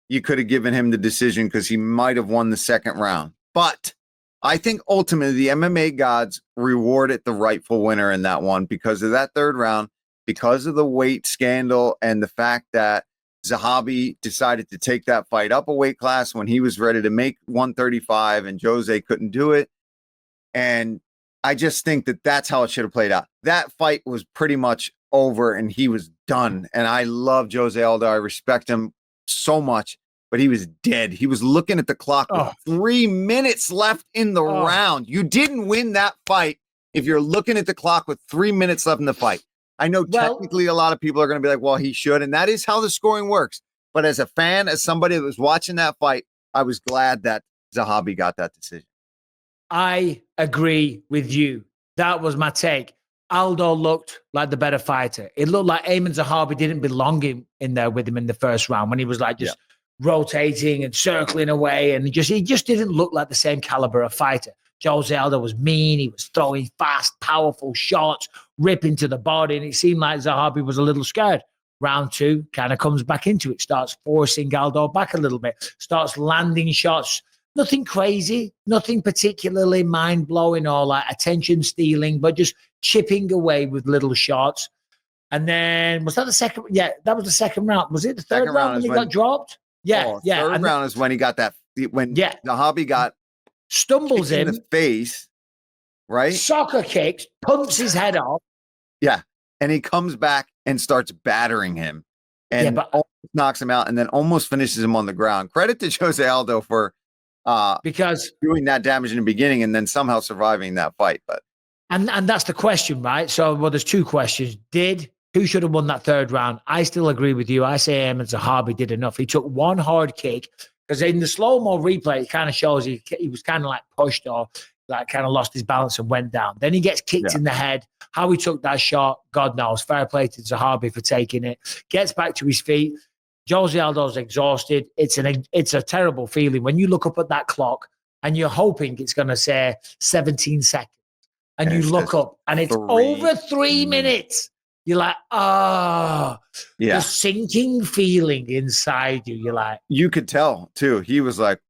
S3: you could have given him the decision because he might have won the second round. But I think ultimately the MMA gods rewarded the rightful winner in that one because of that third round, because of the weight scandal and the fact that Zahabi decided to take that fight up a weight class when he was ready to make 135 and Jose couldn't do it. And I just think that that's how it should have played out. That fight was pretty much over and he was done. And I love Jose Aldo. I respect him so much. But he was dead. He was looking at the clock with 3 minutes left in the round. You didn't win that fight if you're looking at the clock with 3 minutes left in the fight. I know technically a lot of people are going to be like, well, he should. And that is how the scoring works. But as a fan, as somebody that was watching that fight, I was glad that Zahabi got that decision.
S1: I agree with you. That was my take. Aldo looked like the better fighter. It looked like Ayman Zahabi didn't belong in there with him in the first round when he was like just rotating and circling away, and he just didn't look like the same caliber of fighter. Jose Aldo was mean. He was throwing fast, powerful shots, ripping to the body, and it seemed like Zahabi was a little scared. Round 2 kind of comes back into it, starts forcing Aldo back a little bit, starts landing shots. Nothing crazy, nothing particularly mind-blowing or like attention-stealing, but just chipping away with little shots. And then, was that the second? Yeah, that was the second round. Was it the third round when he got dropped? Yeah,
S3: Third round is when he got that. When Zahabi got
S1: stumbles
S3: in the face, right?
S1: Soccer kicks, pumps his head off.
S3: Yeah, and he comes back and starts battering him, and almost knocks him out, and then almost finishes him on the ground. Credit to Jose Aldo for because doing that damage in the beginning and then somehow surviving that fight. But
S1: and that's the question, right? So, well, there's 2 questions. Who should have won that third round? I still agree with you. I say Ayman Zahabi did enough. He took one hard kick because in the slow-mo replay, it kind of shows he was kind of like pushed or like kind of lost his balance and went down. Then he gets kicked in the head. How he took that shot, God knows. Fair play to Zahabi for taking it. Gets back to his feet. Jose Aldo's exhausted. It's a terrible feeling when you look up at that clock and you're hoping it's going to say 17 seconds. And you look up and it's over 3 minutes. You're like, the sinking feeling inside you. You're like,
S3: you could tell too. He was like,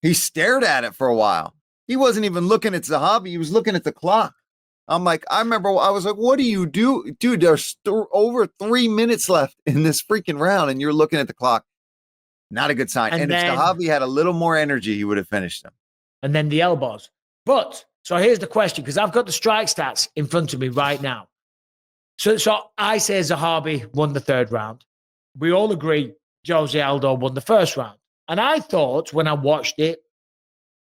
S3: he stared at it for a while. He wasn't even looking at Zahabi. He was looking at the clock. I'm like, I remember I was like, what do you do? Dude, there's over 3 minutes left in this freaking round. And you're looking at the clock. Not a good sign. And if Zahabi had a little more energy, he would have finished him.
S1: And then the elbows. But, so here's the question, because I've got the strike stats in front of me right now. So I say Zahabi won the third round. We all agree Jose Aldo won the first round. And I thought when I watched it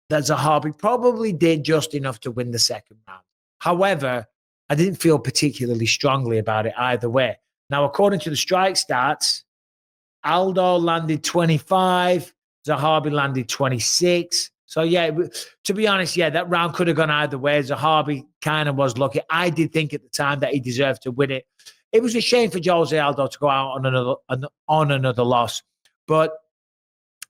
S1: that Zahabi probably did just enough to win the second round. However, I didn't feel particularly strongly about it either way. Now, according to the strike stats, Aldo landed 25, Zahabi landed 26. So, yeah, to be honest, that round could have gone either way. Zahabi kind of was lucky. I did think at the time that he deserved to win it. It was a shame for Jose Aldo to go out on another loss. But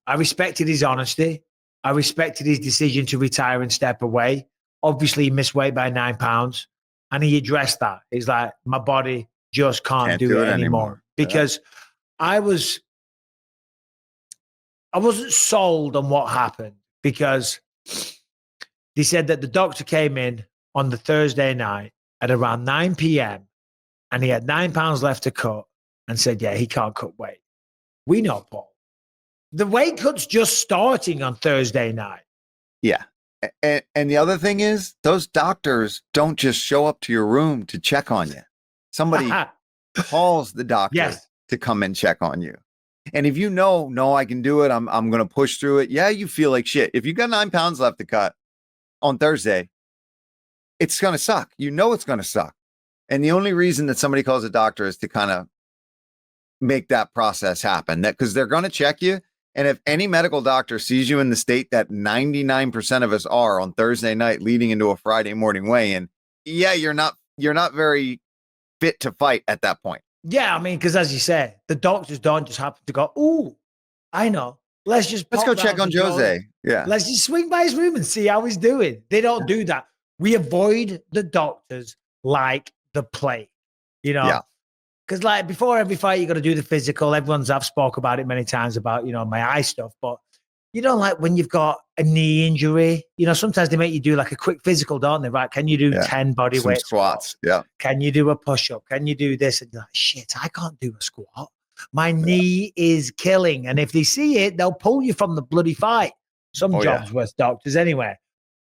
S1: I respected his honesty. I respected his decision to retire and step away. Obviously, he missed weight by 9 pounds. And he addressed that. He's like, my body just can't do it anymore. Because I wasn't sold on what happened. Because they said that the doctor came in on the Thursday night at around 9 p.m. and he had 9 pounds left to cut and said, he can't cut weight. We know, Paul. The weight cut's just starting on Thursday night.
S3: Yeah. And the other thing is, those doctors don't just show up to your room to check on you. Somebody calls the doctor to come and check on you. And if you know, no, I can do it. I'm going to push through it. Yeah, you feel like shit. If you got 9 pounds left to cut on Thursday, it's going to suck. You know it's going to suck. And the only reason that somebody calls a doctor is to kind of make that process happen. That because they're going to check you. And if any medical doctor sees you in the state that 99% of us are on Thursday night leading into a Friday morning weigh-in, yeah, you're not very fit to fight at that point.
S1: Yeah, I mean, because as you say, the doctors don't just happen to go, ooh, I know. Let's
S3: go check on Jose. Yeah.
S1: Let's just swing by his room and see how he's doing. They don't do that. We avoid the doctors like the plague, you know? Yeah. Because like before every fight, you got to do the physical. I've spoke about it many times about, you know, my eye stuff, but you don't like when you've got a knee injury, you know, sometimes they make you do like a quick physical, don't they? Right. Can you do 10 body weight
S3: squats? Yeah.
S1: Can you do a push-up? Can you do this? And you're like, shit, I can't do a squat. My knee is killing. And if they see it, they'll pull you from the bloody fight. Some jobs with doctors anyway.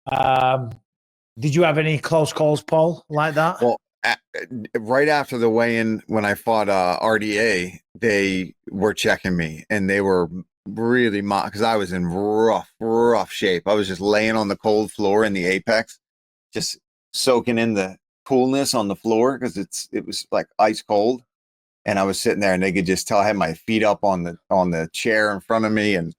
S1: Did you have any close calls, Paul, like that?
S3: Well, right after the weigh-in, when I fought RDA, they were checking me, and they were really because I was in rough shape. I was just laying on the cold floor in the apex, just soaking in the coolness on the floor because it was like ice cold, and I was sitting there, and they could just tell I had my feet up on the chair in front of me and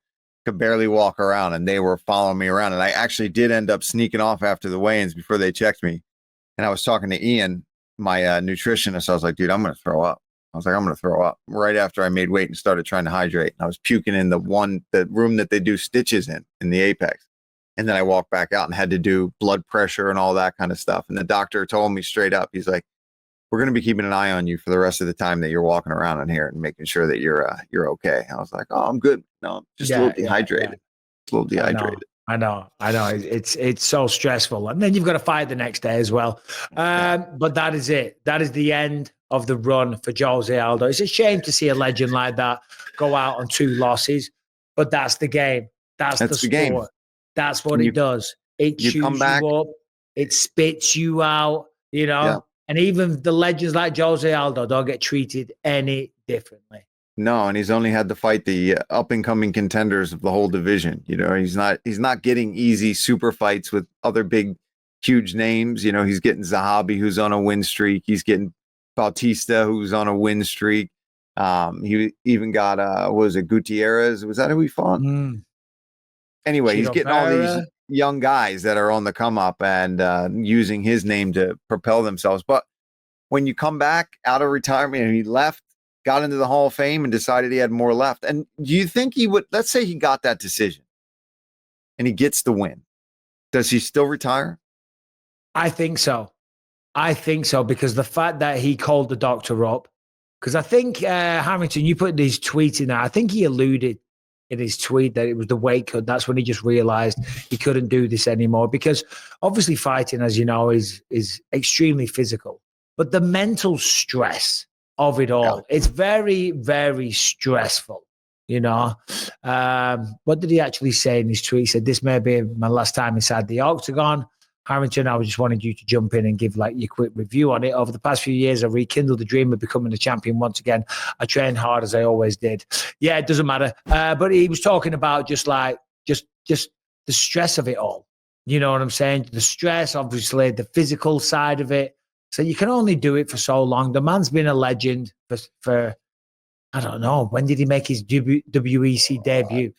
S3: could barely walk around, and they were following me around. And I actually did end up sneaking off after the weigh-ins before they checked me. And I was talking to Ian, my nutritionist. I was like, dude, I'm going to throw up. I was like, I'm going to throw up right after I made weight and started trying to hydrate. And I was puking in the room that they do stitches in the apex. And then I walked back out and had to do blood pressure and all that kind of stuff. And the doctor told me straight up, he's like, we're going to be keeping an eye on you for the rest of the time that you're walking around in here and making sure that you're okay. I was like, oh, I'm good. No, I'm just a little dehydrated. A little dehydrated.
S1: I know. It's so stressful. And then you've got to fight the next day as well. But that is it. That is the end of the run for Jose Aldo. It's a shame to see a legend like that go out on 2 losses, but that's the game. That's the sport. Game. That's what it does. It chews you up. It spits you out, you know. Yeah. And even the legends like Jose Aldo don't get treated any differently.
S3: No, and he's only had to fight the up and coming contenders of the whole division. You know, he's not getting easy super fights with other big, huge names. You know, he's getting Zahabi, who's on a win streak. He's getting Bautista, who's on a win streak. He even got Gutierrez? Was that who he fought? Anyway, he's getting all these young guys that are on the come up and using his name to propel themselves. But when you come back out of retirement and he left, got into the Hall of Fame and decided he had more left. And do you think he would, let's say he got that decision and he gets the win. Does he still retire?
S1: I think so. Because the fact that he called the doctor up, because I think, Harrington, you put these tweets in there. I think he alluded in his tweet that it was the weight cut. That's when he just realized he couldn't do this anymore, because obviously fighting, as you know, is extremely physical, but the mental stress of it all, it's very, very stressful, you know. What did he actually say in his tweet? He said, this may be my last time inside the octagon. Harrington, I just wanted you to jump in and give like your quick review on it. Over the past few years, I rekindled the dream of becoming a champion once again. I trained hard as I always did. Yeah, it doesn't matter. But he was talking about just the stress of it all. You know what I'm saying? The stress, obviously, the physical side of it. So you can only do it for so long. The man's been a legend for I don't know. When did he make his WEC debut?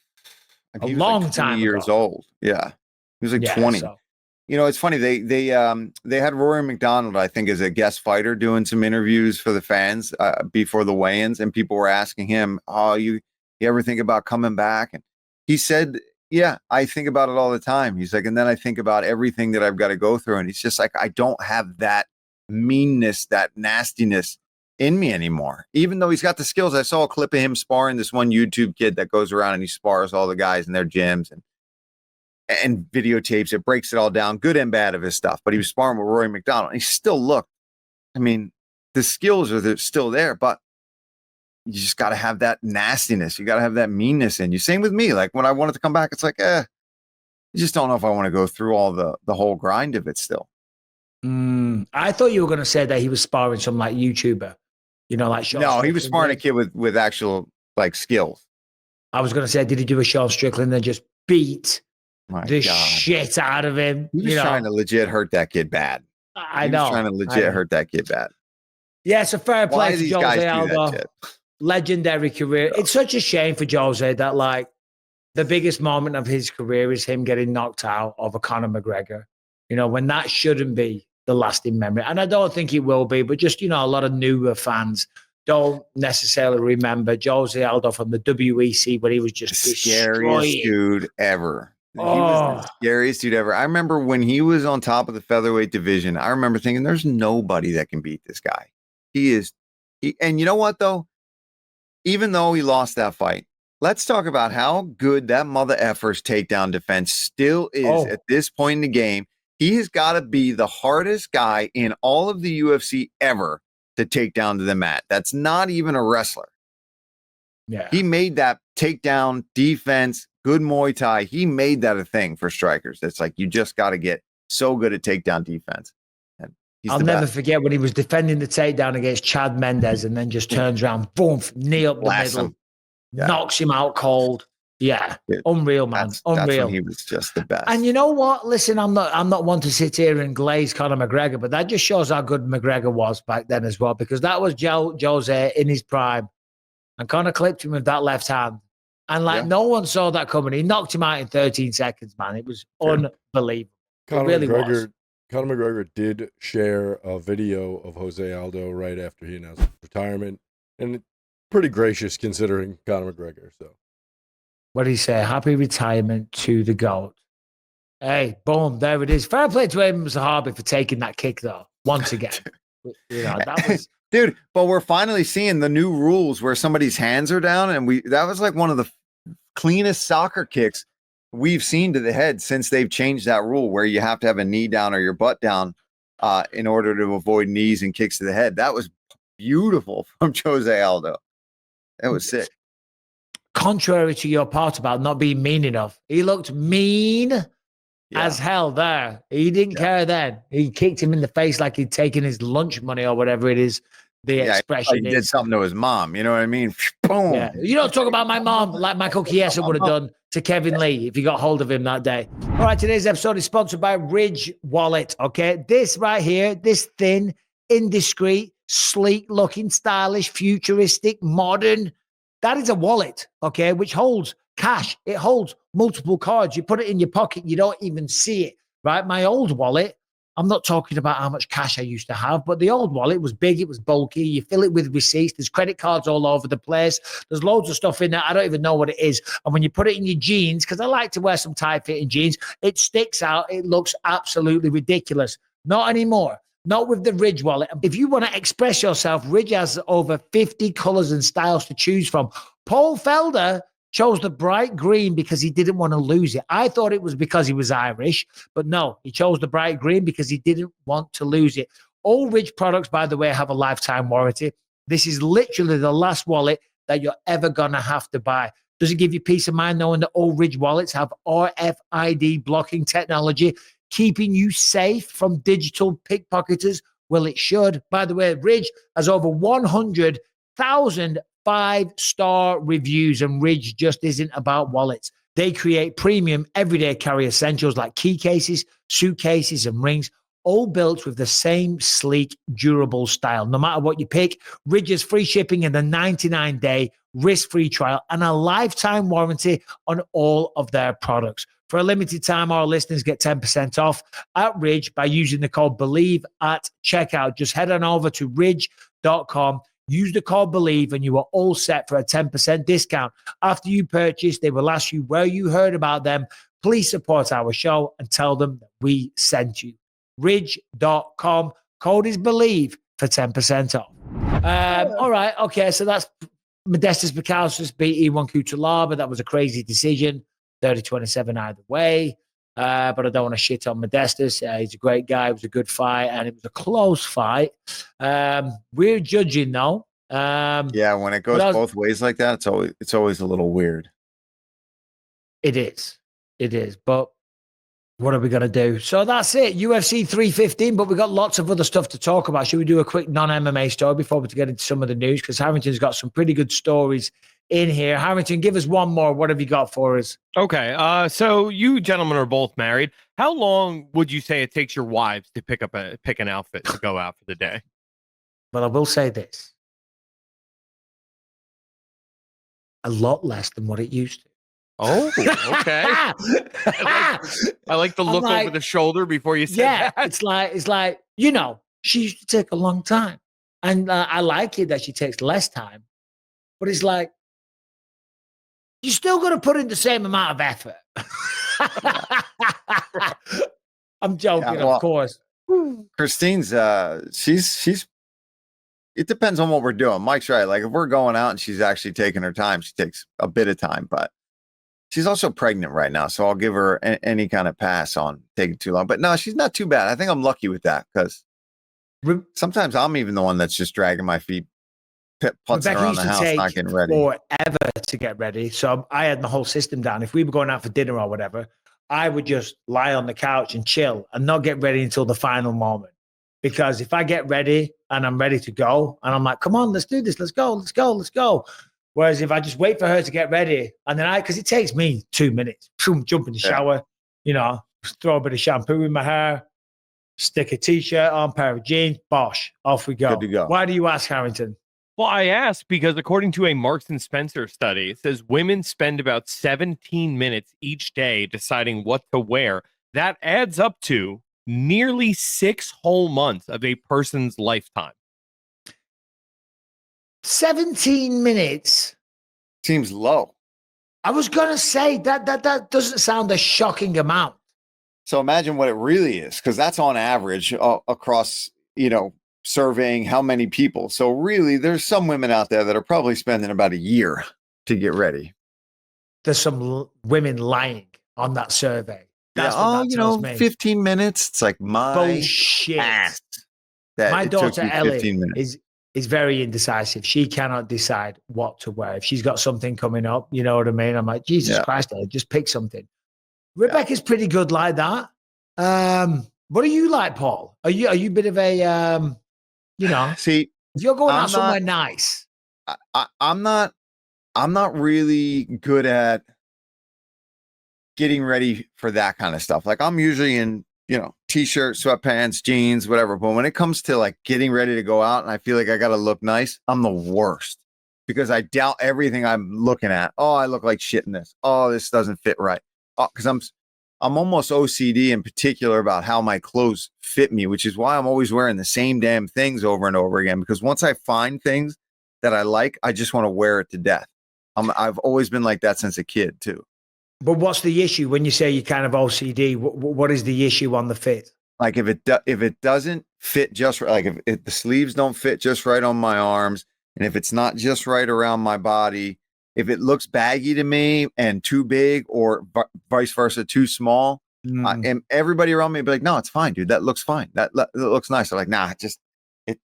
S3: A long time years ago. Old. Yeah. He was like 20. So. You know, it's funny. They had Rory McDonald, I think, as a guest fighter doing some interviews for the fans before the weigh-ins, and people were asking him, "Oh, you ever think about coming back?" And he said, "Yeah, I think about it all the time." He's like, and then I think about everything that I've got to go through, and he's just like, I don't have that meanness, that nastiness in me anymore. Even though he's got the skills. I saw a clip of him sparring this one YouTube kid that goes around and he spars all the guys in their gyms and videotapes it, breaks it all down, good and bad of his stuff. But he was sparring with Rory McDonald. And he still looked, I mean, the skills are still there, but you just got to have that nastiness. You got to have that meanness in you. Same with me. Like when I wanted to come back, it's like, I just don't know if I want to go through all the whole grind of it still.
S1: I thought you were going to say that he was sparring some like YouTuber, like Sean.
S3: No, he was sparring a kid with actual like skills.
S1: I was going to say, did he do a Sean Strickland and just beat the shit out of him?
S3: He was trying to legit hurt that kid bad.
S1: I know.
S3: Trying to legit hurt that kid bad.
S1: Yeah, it's a fair play to Jose Aldo. Legendary career. It's such a shame for Jose that like the biggest moment of his career is him getting knocked out over Conor McGregor. When that shouldn't be the lasting memory. And I don't think it will be, but just, a lot of newer fans don't necessarily remember Jose Aldo from the WEC when he was just
S3: the scariest dude ever. He was the scariest dude ever. I remember when he was on top of the featherweight division, I remember thinking there's nobody that can beat this guy. And you know what though? Even though he lost that fight, let's talk about how good that mother effer's takedown defense still is at this point in the game. He has got to be the hardest guy in all of the UFC ever to take down to the mat. That's not even a wrestler.
S1: Yeah.
S3: He made that takedown defense, good Muay Thai. He made that a thing for strikers. It's like you just got to get so good at takedown defense. And
S1: I'll never forget when he was defending the takedown against Chad Mendes and then just turns around, boom, knee up the middle, knocks him out cold. Yeah, unreal, man. Unreal.
S3: That's when he was just the best.
S1: And you know what? Listen, I'm not one to sit here and glaze Conor McGregor, but that just shows how good McGregor was back then as well, because that was Jose in his prime. And Conor clipped him with that left hand. And no one saw that coming. He knocked him out in 13 seconds, man. It was unbelievable. It really was.
S5: Conor McGregor did share a video of Jose Aldo right after he announced his retirement. And pretty gracious considering Conor McGregor, so.
S1: What did he say? Happy retirement to the GOAT. Hey, boom, there it is. Fair play to Amos Harvey for taking that kick, though, once again. That was...
S3: Dude, but we're finally seeing the new rules where somebody's hands are down, and that was like one of the cleanest soccer kicks we've seen to the head since they've changed that rule where you have to have a knee down or your butt down in order to avoid knees and kicks to the head. That was beautiful from Jose Aldo. That was sick.
S1: Contrary to your part about not being mean enough, he looked mean as hell there. He didn't care then. He kicked him in the face like he'd taken his lunch money or whatever it is. The expression
S3: he did something to his mom. You know what I mean? Boom.
S1: Yeah. You don't talk about my mom like Michael Chiesa would have done to Kevin Lee if he got hold of him that day. All right, today's episode is sponsored by Ridge Wallet. Okay, this right here, this thin, indiscreet, sleek-looking, stylish, futuristic, modern. That is a wallet, okay, which holds cash. It holds multiple cards. You put it in your pocket, you don't even see it, right? My old wallet, I'm not talking about how much cash I used to have, but the old wallet was big, it was bulky. You fill it with receipts. There's credit cards all over the place. There's loads of stuff in there. I don't even know what it is. And when you put it in your jeans, because I like to wear some tight-fitting jeans, it sticks out. It looks absolutely ridiculous. Not anymore. Not with the Ridge wallet. If you want to express yourself, Ridge has over 50 colors and styles to choose from. Paul Felder chose the bright green because he didn't want to lose it. I thought it was because he was Irish, but no, he chose the bright green because he didn't want to lose it. All Ridge products, by the way, have a lifetime warranty. This is literally the last wallet that you're ever going to have to buy. Does it give you peace of mind knowing that all Ridge wallets have RFID blocking technology, keeping you safe from digital pickpocketers? Well, it should. By the way, Ridge has over 100,000 5-star reviews, and Ridge just isn't about wallets. They create premium everyday carry essentials like key cases, suitcases, and rings, all built with the same sleek, durable style. No matter what you pick, Ridge has free shipping and a 99-day risk-free trial and a lifetime warranty on all of their products. For a limited time, our listeners get 10% off at Ridge by using the code BELIEVE at checkout. Just head on over to ridge.com. Use the code BELIEVE and you are all set for a 10% discount. After you purchase, they will ask you where you heard about them. Please support our show and tell them that we sent you. Ridge.com. Code is BELIEVE for 10% off. All right. Okay. So that's Modestas Bukauskas beat Iwan Kutalaba. That was a crazy decision. 30-27 either way. But I don't want to shit on Modestas. He's a great guy. It was a good fight, and it was a close fight. We're judging, though.
S3: Yeah, when it goes both ways like that, it's always a little weird.
S1: It is. But What are we going to do? So that's it. UFC 315, but we got lots of other stuff to talk about. Should we do a quick non-MMA story before we get into some of the news? Because Harrington's got some pretty good stories in here. Harrington, give us one more. What have you got for us?
S4: Okay. So you gentlemen are both married. How long would you say it takes your wives to pick an outfit to go out for the day?
S1: Well, I will say this. A lot less than what it used to.
S4: Oh, okay. I like the look over the shoulder before you say that.
S1: It's like, she used to take a long time. And I like it that she takes less time. But it's like, you're still going to put in the same amount of effort. I'm joking, of course.
S3: Christine's, she's, it depends on what we're doing. Mike's right. Like if we're going out and she's actually taking her time, she takes a bit of time, but she's also pregnant right now, so I'll give her any kind of pass on taking too long. But no, she's not too bad. I think I'm lucky with that because sometimes I'm even the one that's just dragging my feet, putzing around the house, not getting ready.
S1: Forever to get ready. So I had the whole system down. If we were going out for dinner or whatever, I would just lie on the couch and chill and not get ready until the final moment. Because if I get ready and I'm ready to go and I'm like, come on, let's do this. Let's go, let's go, let's go. Whereas if I just wait for her to get ready and then because it takes me 2 minutes, jump in the shower, throw a bit of shampoo in my hair, stick a t-shirt on, pair of jeans, bosh, off we go.
S3: Good to go.
S1: Why do you ask, Harrington?
S4: Well, I asked because according to a Marks and Spencer study, it says women spend about 17 minutes each day deciding what to wear. That adds up to nearly 6 whole months of a person's lifetime.
S1: 17 minutes
S3: seems low.
S1: I was gonna say that doesn't sound a shocking amount.
S3: So imagine what it really is, because that's on average across, surveying how many people. So really, there's some women out there that are probably spending about a year to get ready.
S1: There's some women lying on that survey. That's what that tells me.
S3: 15 minutes. It's like my
S1: bullshit.
S3: Ass
S1: my daughter Ellie is very indecisive. She cannot decide what to wear. If she's got something coming up, you know what I mean? I'm like, Jesus Christ, Ellie, just pick something. Rebecca's pretty good like that. What are you like, Paul? Are you a bit of a
S3: see,
S1: if you're going out somewhere nice?
S3: I'm not really good at getting ready for that kind of stuff. Like I'm usually in, t-shirt, sweatpants, jeans, whatever. But when it comes to like getting ready to go out and I feel like I got to look nice, I'm the worst because I doubt everything I'm looking at. Oh, I look like shit in this. Oh, this doesn't fit right. Oh, because I'm almost OCD in particular about how my clothes fit me, which is why I'm always wearing the same damn things over and over again. Because once I find things that I like, I just want to wear it to death. I've always been like that since a kid too.
S1: But what's the issue when you say you're kind of OCD? What is the issue on the fit?
S3: Like if it doesn't fit just right, like if the sleeves don't fit just right on my arms, and if it's not just right around my body, if it looks baggy to me and too big or vice versa, too small, and everybody around me be like, no, it's fine, dude. That looks fine. That looks nice. I'm like, nah,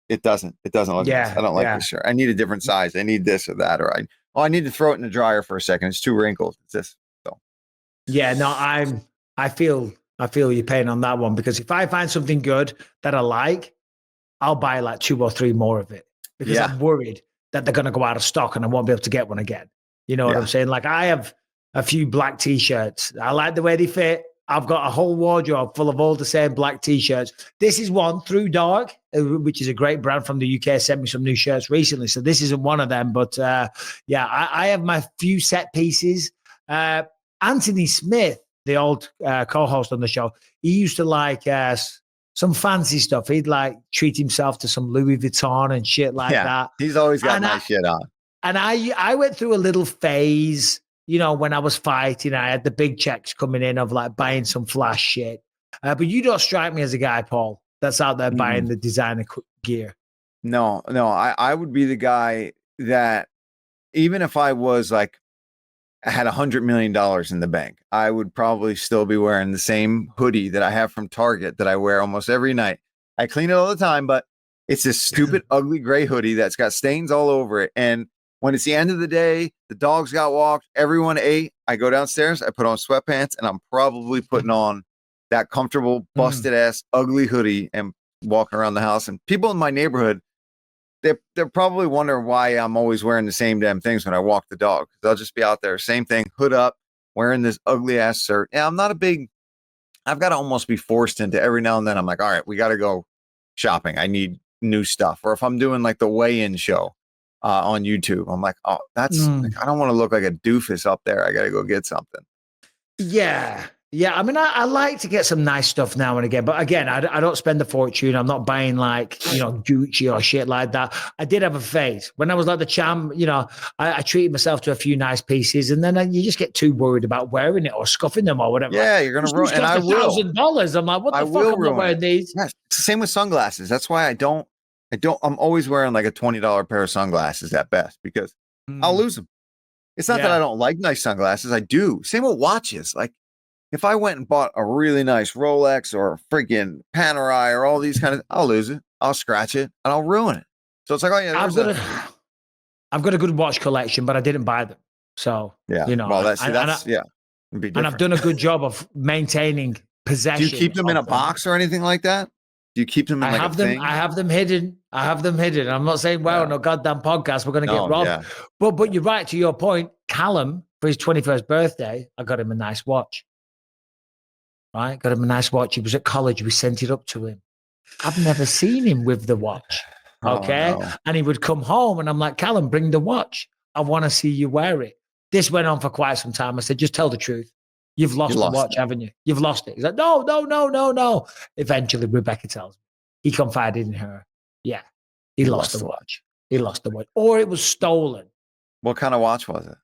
S3: it doesn't look nice. I don't like this shirt. I need a different size. I need this or that, or I need to throw it in the dryer for a second. It's too wrinkled. It's this.
S1: Yeah, no, I feel your pain on that one because if I find something good that I like, I'll buy like 2 or 3 more of it because I'm worried that they're going to go out of stock and I won't be able to get one again. You know what I'm saying? Like I have a few black t-shirts. I like the way they fit. I've got a whole wardrobe full of all the same black t-shirts. This is one, Through Dark, which is a great brand from the UK, sent me some new shirts recently. So this isn't one of them, but I have my few set pieces. Anthony Smith, the old co-host on the show, he used to like some fancy stuff. He'd like treat himself to some Louis Vuitton and shit like that.
S3: He's always got nice shit on.
S1: And I went through a little phase, when I was fighting, I had the big checks coming in of like buying some flash shit. But you don't strike me as a guy, Paul, that's out there buying the designer gear.
S3: No, I would be the guy that even if I was like, I had $100 million in the bank, I would probably still be wearing the same hoodie that I have from Target that I wear almost every night. I clean it all the time, but it's this stupid, ugly gray hoodie that's got stains all over it. And when it's the end of the day, the dogs got walked, everyone ate, I go downstairs, I put on sweatpants, and I'm probably putting on that comfortable, busted ass, ugly hoodie and walking around the house. And people in my neighborhood, they're probably wondering why I'm always wearing the same damn things when I walk the dog. I'll just be out there, same thing, hood up, wearing this ugly ass shirt. Yeah, I'm not a big, I've got to almost be forced into every now and then. I'm like, all right, we got to go shopping. I need new stuff. Or if I'm doing like the weigh-in show on YouTube, I'm like, oh, that's, like, I don't want to look like a doofus up there. I got to go get something.
S1: Yeah. Yeah. I mean, I like to get some nice stuff now and again, but again, I don't spend a fortune. I'm not buying like, Gucci or shit like that. I did have a phase when I was like the champ, I treated myself to a few nice pieces, and then you just get too worried about wearing it or scuffing them or whatever.
S3: Yeah. You're going to ruin it. And I will.
S1: $1,000. I'm like, what the fuck am I wearing these?
S3: Yeah, same with sunglasses. That's why I'm always wearing like a $20 pair of sunglasses at best, because I'll lose them. It's not that I don't like nice sunglasses. I do. Same with watches. Like if I went and bought a really nice Rolex or a freaking Panerai or all these I'll lose it. I'll scratch it and I'll ruin it. So it's like, oh yeah,
S1: I've got a good watch collection, but I didn't buy them. So,
S3: well, and
S1: I've done a good job of maintaining possession.
S3: Do you keep them in a box or anything like that? Do you keep them in a thing?
S1: I have them hidden. I'm not saying, no goddamn podcast, we're going to get robbed.
S3: Yeah.
S1: But you're right, to your point. Callum, for his 21st birthday, I got him a nice watch. Right? Got him a nice watch. He was at college. We sent it up to him. I've never seen him with the watch. Okay.
S3: Oh, no.
S1: And he would come home and I'm like, Callum, bring the watch. I want to see you wear it. This went on for quite some time. I said, just tell the truth. You've lost the watch, haven't you? You've lost it. He's like, no. Eventually, Rebecca tells me. He confided in her. Yeah, he lost the watch. He lost the watch. Or it was stolen.
S3: What kind of watch was it?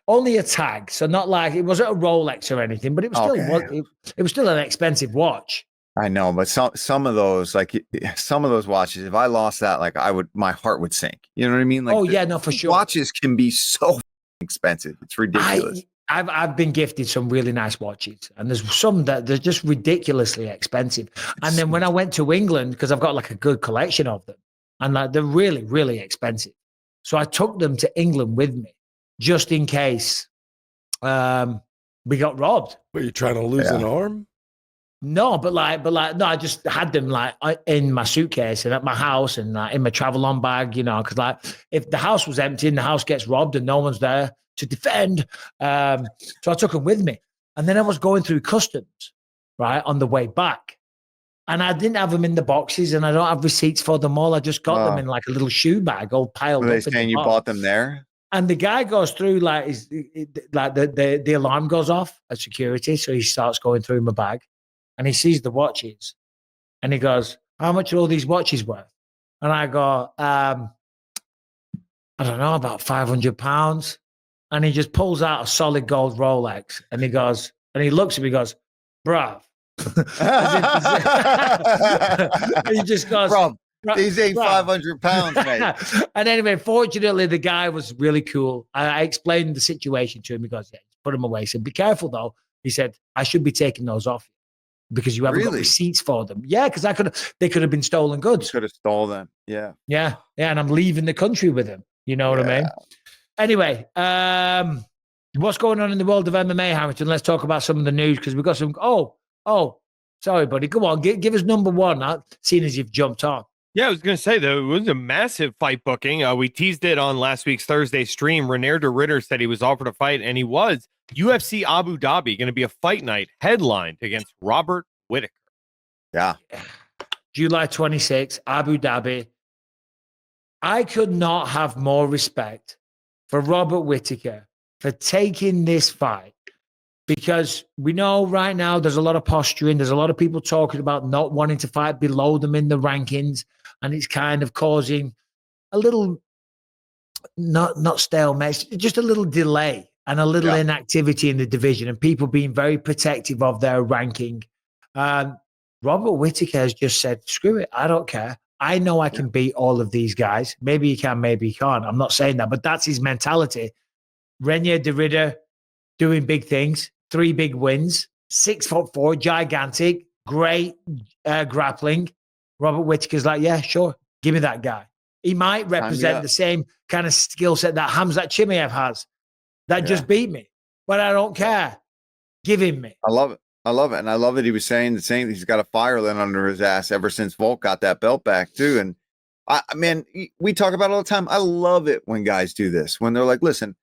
S1: Only a tag. So not like, it wasn't a Rolex or anything, but it was still it was still an expensive watch.
S3: I know, but some of those, like some of those watches, if I lost that, like my heart would sink. You know what I mean? Like,
S1: for sure.
S3: Watches can be so expensive. It's ridiculous.
S1: I've been gifted some really nice watches, and there's some that they're just ridiculously expensive. And then when I went to England, because I've got like a good collection of them, and like they're really, really expensive. So I took them to England with me just in case we got robbed.
S5: Were you trying to lose an arm?
S1: No, but no, I just had them like in my suitcase and at my house and in my travel-on bag, because like if the house was empty and the house gets robbed and no one's there to defend, so I took them with me. And then I was going through customs, right, on the way back. And I didn't have them in the boxes and I don't have receipts for them all. I just got them in like a little shoe bag all piled up.
S3: Were they saying you bought them there?
S1: And the guy goes through like the alarm goes off at security. So he starts going through my bag. And he sees the watches and he goes, how much are all these watches worth? And I go, I don't know, about £500. And he just pulls out a solid gold Rolex and he goes, and he looks at me and goes, bruv. He just goes,
S3: bruv, these ain't £500, mate.
S1: And anyway, fortunately, the guy was really cool. I explained the situation to him. He goes, yeah, put them away. He said, be careful though. He said, I should be taking those off because you haven't got receipts for them. Yeah, because they could have been stolen goods.
S3: You could have stolen them. Yeah.
S1: Yeah. Yeah. And I'm leaving the country with them. You know what I mean? Anyway, what's going on in the world of MMA, Harrington? Let's talk about some of the news because we've got some. Oh, sorry, buddy. Come on, give us number one, seeing as you've jumped on.
S4: Yeah, I was going to say, though, it was a massive fight booking. We teased it on last week's Thursday stream. Renair de Ritter said he was offered a fight, and he was. UFC Abu Dhabi, going to be a fight night headlined against Robert Whittaker.
S3: Yeah.
S1: July 26th, Abu Dhabi. I could not have more respect for Robert Whittaker for taking this fight because we know right now there's a lot of posturing. There's a lot of people talking about not wanting to fight below them in the rankings, and it's kind of causing a little, not stalemate, just a little delay and a little inactivity in the division and people being very protective of their ranking. Robert Whittaker has just said, screw it, I don't care. I know I can beat all of these guys. Maybe he can, maybe he can't. I'm not saying that, but that's his mentality. Reinier de Ritter doing big things, 3 big wins, 6'4", gigantic, great grappling. Robert Whittaker's like, yeah, sure, give me that guy. He might represent the same kind of skill set that Khamzat Chimaev has that just beat me, but I don't care. Give him me.
S3: I love it. I love it. And I love that he was saying he's got a fire lit under his ass ever since Volk got that belt back too. And man, we talk about it all the time. I love it when guys do this, when they're like, listen,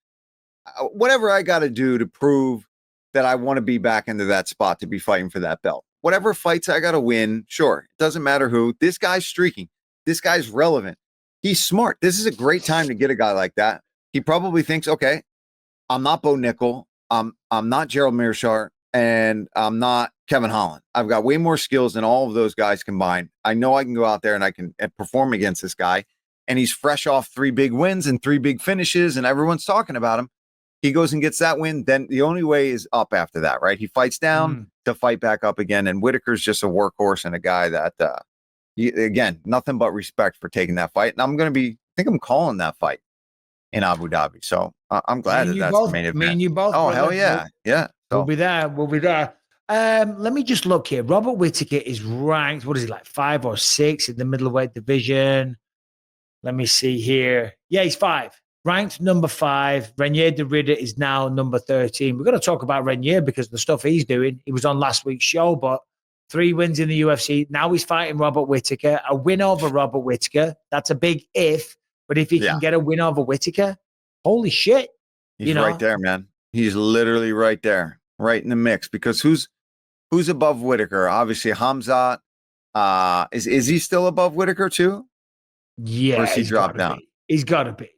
S3: whatever I got to do to prove that I want to be back into that spot to be fighting for that belt, whatever fights I got to win. Sure. It doesn't matter who. This guy's streaking. This guy's relevant. He's smart. This is a great time to get a guy like that. He probably thinks, okay, I'm not Bo Nickel. I'm not Gerald Mearshart, and I'm not Kevin Holland. I've got way more skills than all of those guys combined. I know I can go out there and I can perform against this guy. And he's fresh off 3 big wins and 3 big finishes, and everyone's talking about him. He goes and gets that win. Then the only way is up after that, right? He fights down to fight back up again. And Whitaker's just a workhorse and a guy that, again, nothing but respect for taking that fight. And I think I'm calling that fight in Abu Dhabi. So I'm glad that's the main event.
S1: Me and you both.
S3: Oh, hell yeah. Yeah. So.
S1: We'll be there. We'll be there. Let me just look here. Robert Whittaker is ranked, what is he, like 5 or 6 in the middleweight division? Let me see here. Yeah, he's 5. Ranked number 5. Renier de Ridder is now number 13. We're going to talk about Renier because of the stuff he's doing. He was on last week's show, but 3 wins in the UFC. Now he's fighting Robert Whittaker. A win over Robert Whittaker. That's a big if. But if he can get a win over Whittaker, holy shit.
S3: He's right there, man. He's literally right there, right in the mix. Because who's above Whittaker? Obviously, Hamzat. Is he still above Whittaker too?
S1: Yeah.
S3: Or has he dropped down?
S1: He's got to be.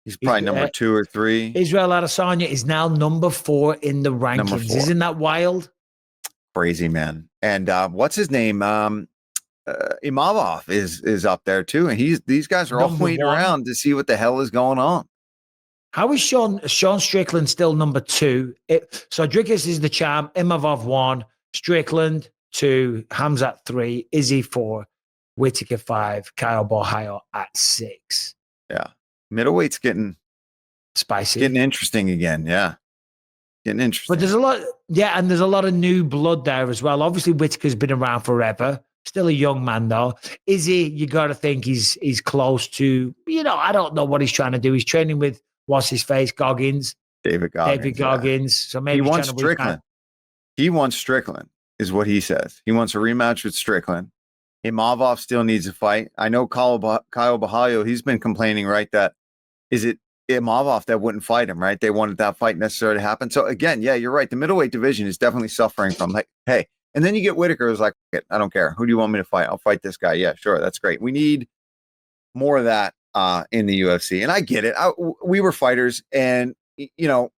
S3: He's probably number 2 or 3.
S1: Israel Adesanya is now number 4 in the rankings. Isn't that wild?
S3: Crazy, man. And what's his name? Imavov is up there too. And these guys are all waiting around to see what the hell is going on.
S1: How is Sean Strickland still number 2? So Drickus is the champ. Imavov 1, Strickland 2, Hamzat 3, Izzy 4, Whittaker 5, Kyle Borhaio at 6.
S3: Yeah. Middleweight's getting
S1: spicy,
S3: getting interesting again. Yeah. Getting interesting.
S1: But there's a lot, and there's a lot of new blood there as well. Obviously, Whittaker's been around forever. Still a young man, though. Izzy, you got to think he's close to, I don't know what he's trying to do. He's training with, what's his face, Goggins.
S3: David Goggins.
S1: Yeah. So maybe
S3: he wants Strickland. He wants Strickland, is what he says. He wants a rematch with Strickland. Imavov still needs a fight. I know Kyle Borhaio, he's been complaining, right, that is it Imavov that wouldn't fight him, right? They wanted that fight necessarily to happen. So again, yeah, you're right. The middleweight division is definitely suffering from, like, hey, and then you get Whittaker who's like, I don't care. Who do you want me to fight? I'll fight this guy. Yeah, sure. That's great. We need more of that in the UFC. And I get it. We were fighters, and, you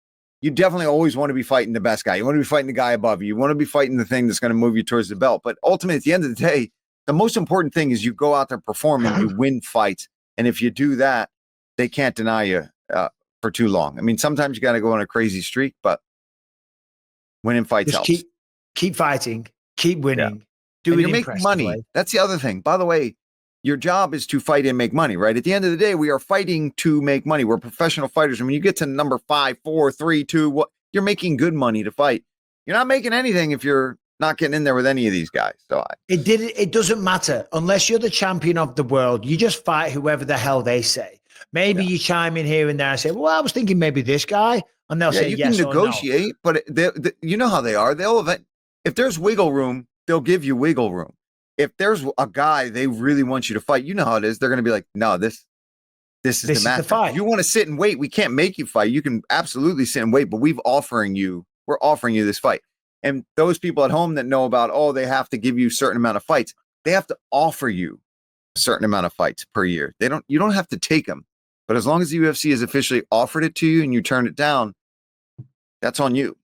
S3: definitely always want to be fighting the best guy. You want to be fighting the guy above you. You want to be fighting the thing that's going to move you towards the belt. But ultimately, at the end of the day, the most important thing is you go out there, perform, and you win fights. And if you do that, they can't deny you for too long. I mean, sometimes you got to go on a crazy streak, but winning fights helps.
S1: Keep fighting, keep winning.
S3: Do it. You make money. That's the other thing. By the way, your job is to fight and make money, right? At the end of the day, we are fighting to make money. We're professional fighters. And when you get to number 5, 4, 3, 2, you're making good money to fight. You're not making anything if you're not getting in there with any of these guys. So
S1: it doesn't matter unless you're the champion of the world. You just fight whoever the hell they say. Maybe you chime in here and there and say, well, I was thinking maybe this guy. And they'll say,
S3: you
S1: yes
S3: can negotiate,
S1: or
S3: no. But you know how they are. If there's wiggle room, they'll give you wiggle room. If there's a guy they really want you to fight, you know how it is. They're going to be like, no, this is the match. If you want to sit and wait, we can't make you fight. You can absolutely sit and wait, but we're offering you this fight. And those people at home that know about, they have to give you a certain amount of fights. They have to offer you a certain amount of fights per year. You don't have to take them. But as long as the UFC has officially offered it to you and you turn it down, that's on you.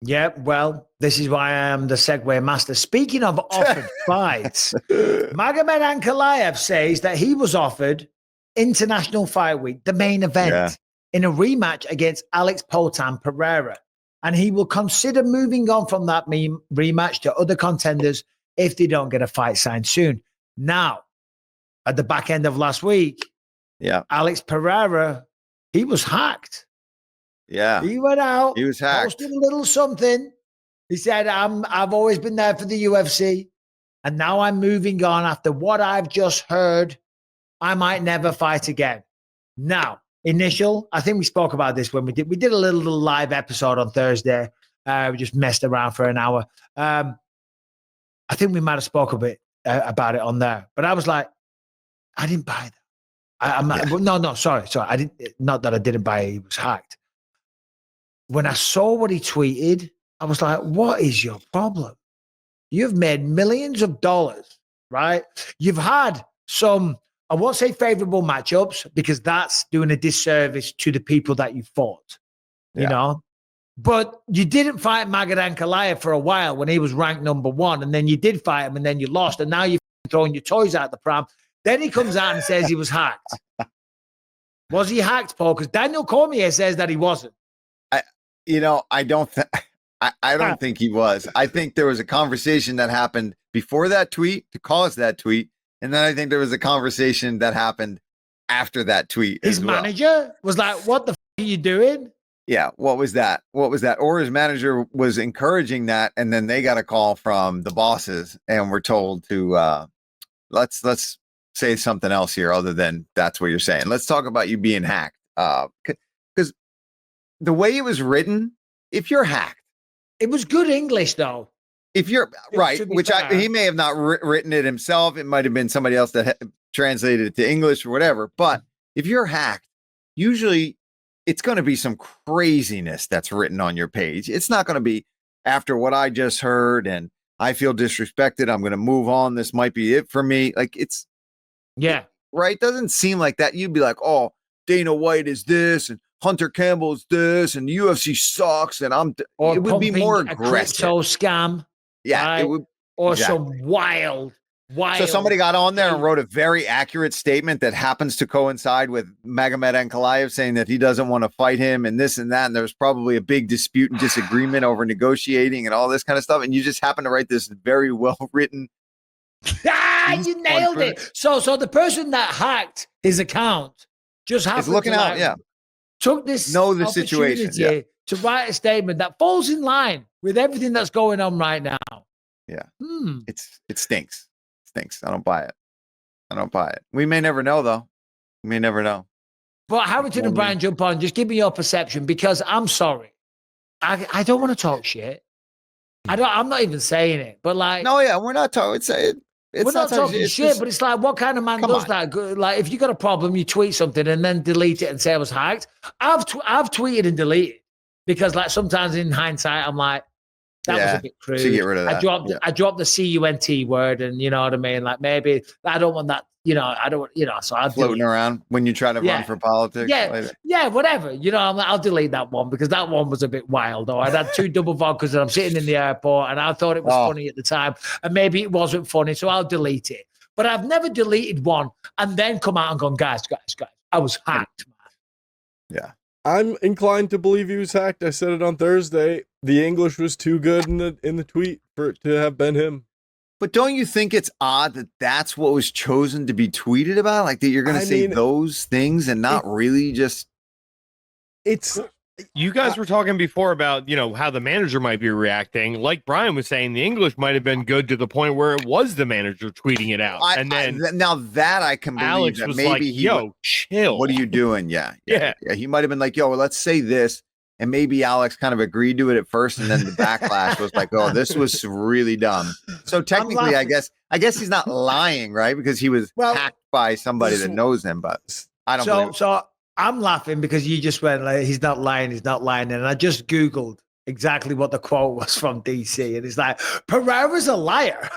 S1: Yeah, well, this is why I am the Segway master. Speaking of offered fights, Magomed Ankalaev says that he was offered International Fight Week, the main event, in a rematch against Alex Poatan Pereira. And he will consider moving on from that rematch to other contenders if they don't get a fight signed soon. Now, at the back end of last week, Alex Pereira, he was hacked.
S3: Yeah.
S1: He went out.
S3: He was hacked.
S1: Posted a little something. He said, I've always been there for the UFC. And now I'm moving on. After what I've just heard, I might never fight again. Now, I think we spoke about this when we did a little live episode on Thursday. We just messed around for an hour. I think we might have spoke a bit about it on there, but I was like, I didn't buy that. I'm not, no, sorry. I didn't, not that I didn't buy it, he was hacked. When I saw what he tweeted, I was like, what is your problem? You've made millions of dollars, right? You've had some, I won't say favorable matchups because that's doing a disservice to the people that you fought, you know? But you didn't fight Magomed Ankalaev for a while when he was ranked number 1, and then you did fight him and then you lost, and now you're throwing your toys out the pram. Then he comes out and says he was hacked. Was he hacked, Paul? Because Daniel Cormier says that he wasn't.
S3: I don't think he was. I think there was a conversation that happened before that tweet to cause that tweet. And then I think there was a conversation that happened after that tweet.
S1: His manager was like, what the f are you doing?
S3: Yeah. What was that? Or his manager was encouraging that. And then they got a call from the bosses and were told to, let's say something else here other than that's what you're saying. Let's talk about you being hacked. Because the way it was written, if you're hacked,
S1: it was good English though.
S3: If you're right, which he may have not written it himself. It might have been somebody else that translated it to English or whatever. But if you're hacked, usually it's going to be some craziness that's written on your page. It's not going to be after what I just heard and I feel disrespected. I'm going to move on. This might be it for me. Like it's right. Doesn't seem like that. You'd be like, oh, Dana White is this and Hunter Campbell is this and the UFC sucks. And it would be more aggressive.
S1: Crypto scam.
S3: Yeah.
S1: Right?
S3: It would,
S1: or some wild.
S3: So somebody got on there and wrote a very accurate statement that happens to coincide with Magomed Ankalaev saying that he doesn't want to fight him and this and that. And there's probably a big dispute and disagreement over negotiating and all this kind of stuff. And you just happen to write this very well written.
S1: You nailed it. So the person that hacked his account just happened
S3: to looking out.
S1: Took this
S3: the situation
S1: to write a statement that falls in line with everything that's going on right now.
S3: Yeah. It stinks. I don't buy it. We may never know though. But
S1: Harrington and Brian, jump on. Just give me your perception because I'm sorry. I don't want to talk shit. I'm not even saying it, but like,
S3: we're not talking.
S1: We're not talking shit, but it's like, what kind of man does that? Like, if you got a problem, you tweet something and then delete it and say I was hacked. I've tweeted and deleted because, like, sometimes in hindsight, I'm like, that was a bit crude.
S3: So get rid of that.
S1: I dropped the CUNT word, and you know what I mean. Like, maybe I don't want that. I don't. So I'll
S3: floating around when you try to run for politics.
S1: Yeah, whatever. I'll delete that one because that one was a bit wild. Or I'd had 2 double vodkas and I'm sitting in the airport and I thought it was funny at the time, and maybe it wasn't funny, so I'll delete it. But I've never deleted one and then come out and gone, guys, I was hacked, man.
S3: Yeah.
S5: I'm inclined to believe he was hacked. I said it on Thursday. The English was too good in the tweet for it to have been him.
S3: But don't you think it's odd that that's what was chosen to be tweeted about? Like that you're going to say those things and not really just.
S4: You guys were talking before about, how the manager might be reacting. Like Brian was saying, the English might have been good to the point where it was the manager tweeting it out. And then
S3: now that I can believe
S4: Alex
S3: that
S4: was
S3: maybe
S4: like, chill.
S3: What are you doing? Yeah. He might have been like, well, let's say this. And maybe Alex kind of agreed to it at first. And then the backlash was like, oh, this was really dumb. So technically, I guess he's not lying, right? Because he was hacked by somebody that knows him, but I don't believe it.
S1: So I'm laughing because you just went like, he's not lying. And I just Googled exactly what the quote was from DC. And it's like, Pereira's a liar.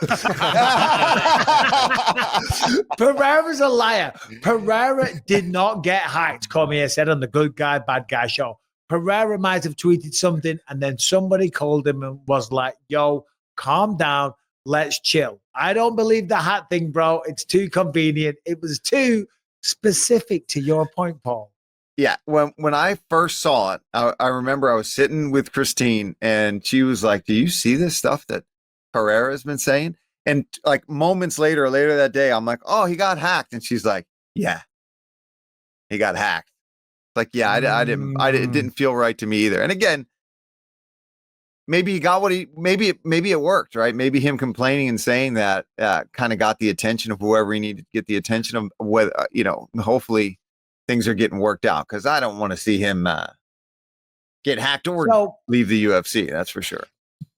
S1: Pereira's a liar. Pereira did not get hacked, Cormier said on the Good Guy, Bad Guy show. Pereira might have tweeted something and then somebody called him and was like, yo, calm down. Let's chill. I don't believe the hat thing, bro. It's too convenient. It was too specific to your point, Paul.
S3: Yeah. When I first saw it, I remember I was sitting with Christine and she was like, do you see this stuff that Pereira has been saying? And like moments later that day, I'm like, oh, he got hacked. And she's like, yeah, he got hacked. Like, yeah, it didn't feel right to me either. And again, maybe he got maybe it worked, right? Maybe him complaining and saying that kind of got the attention of whoever he needed to get the attention of, whether, hopefully things are getting worked out. Cause I don't want to see him get hacked or leave the UFC. That's for sure.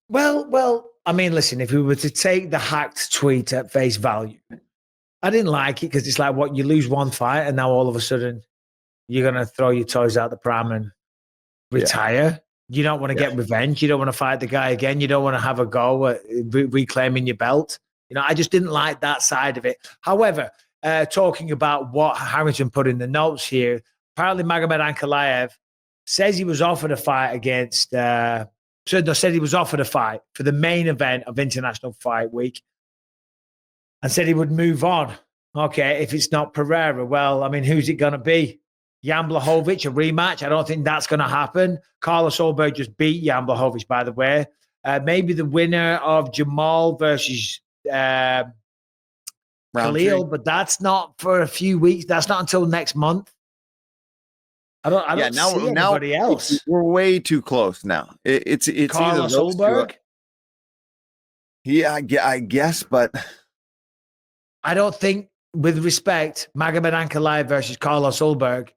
S1: Well, I mean, listen, if we were to take the hacked tweet at face value, I didn't like it because it's like, what, you lose one fight and now all of a sudden you're going to throw your toys out the pram and retire. You don't want to get revenge. You don't want to fight the guy again. You don't want to have a go at reclaiming your belt. I just didn't like that side of it. However, talking about what Harrington put in the notes here, apparently Magomed Ankalaev says he was offered a fight against, said he was offered a fight for the main event of International Fight Week and said he would move on. Okay, if it's not Pereira, well, I mean, who's it going to be? Jan Blachowicz, a rematch? I don't think that's going to happen. Carlos Ulberg just beat Jan Blachowicz, by the way. Maybe the winner of Jamal versus Khalil, but that's not for a few weeks. That's not until next month. I don't see anybody else.
S3: We're way too close now. It's
S1: Carlos Ulberg.
S3: Yeah, I guess, but
S1: I don't think, with respect, Magomed Ankalaev versus Carlos Ulberg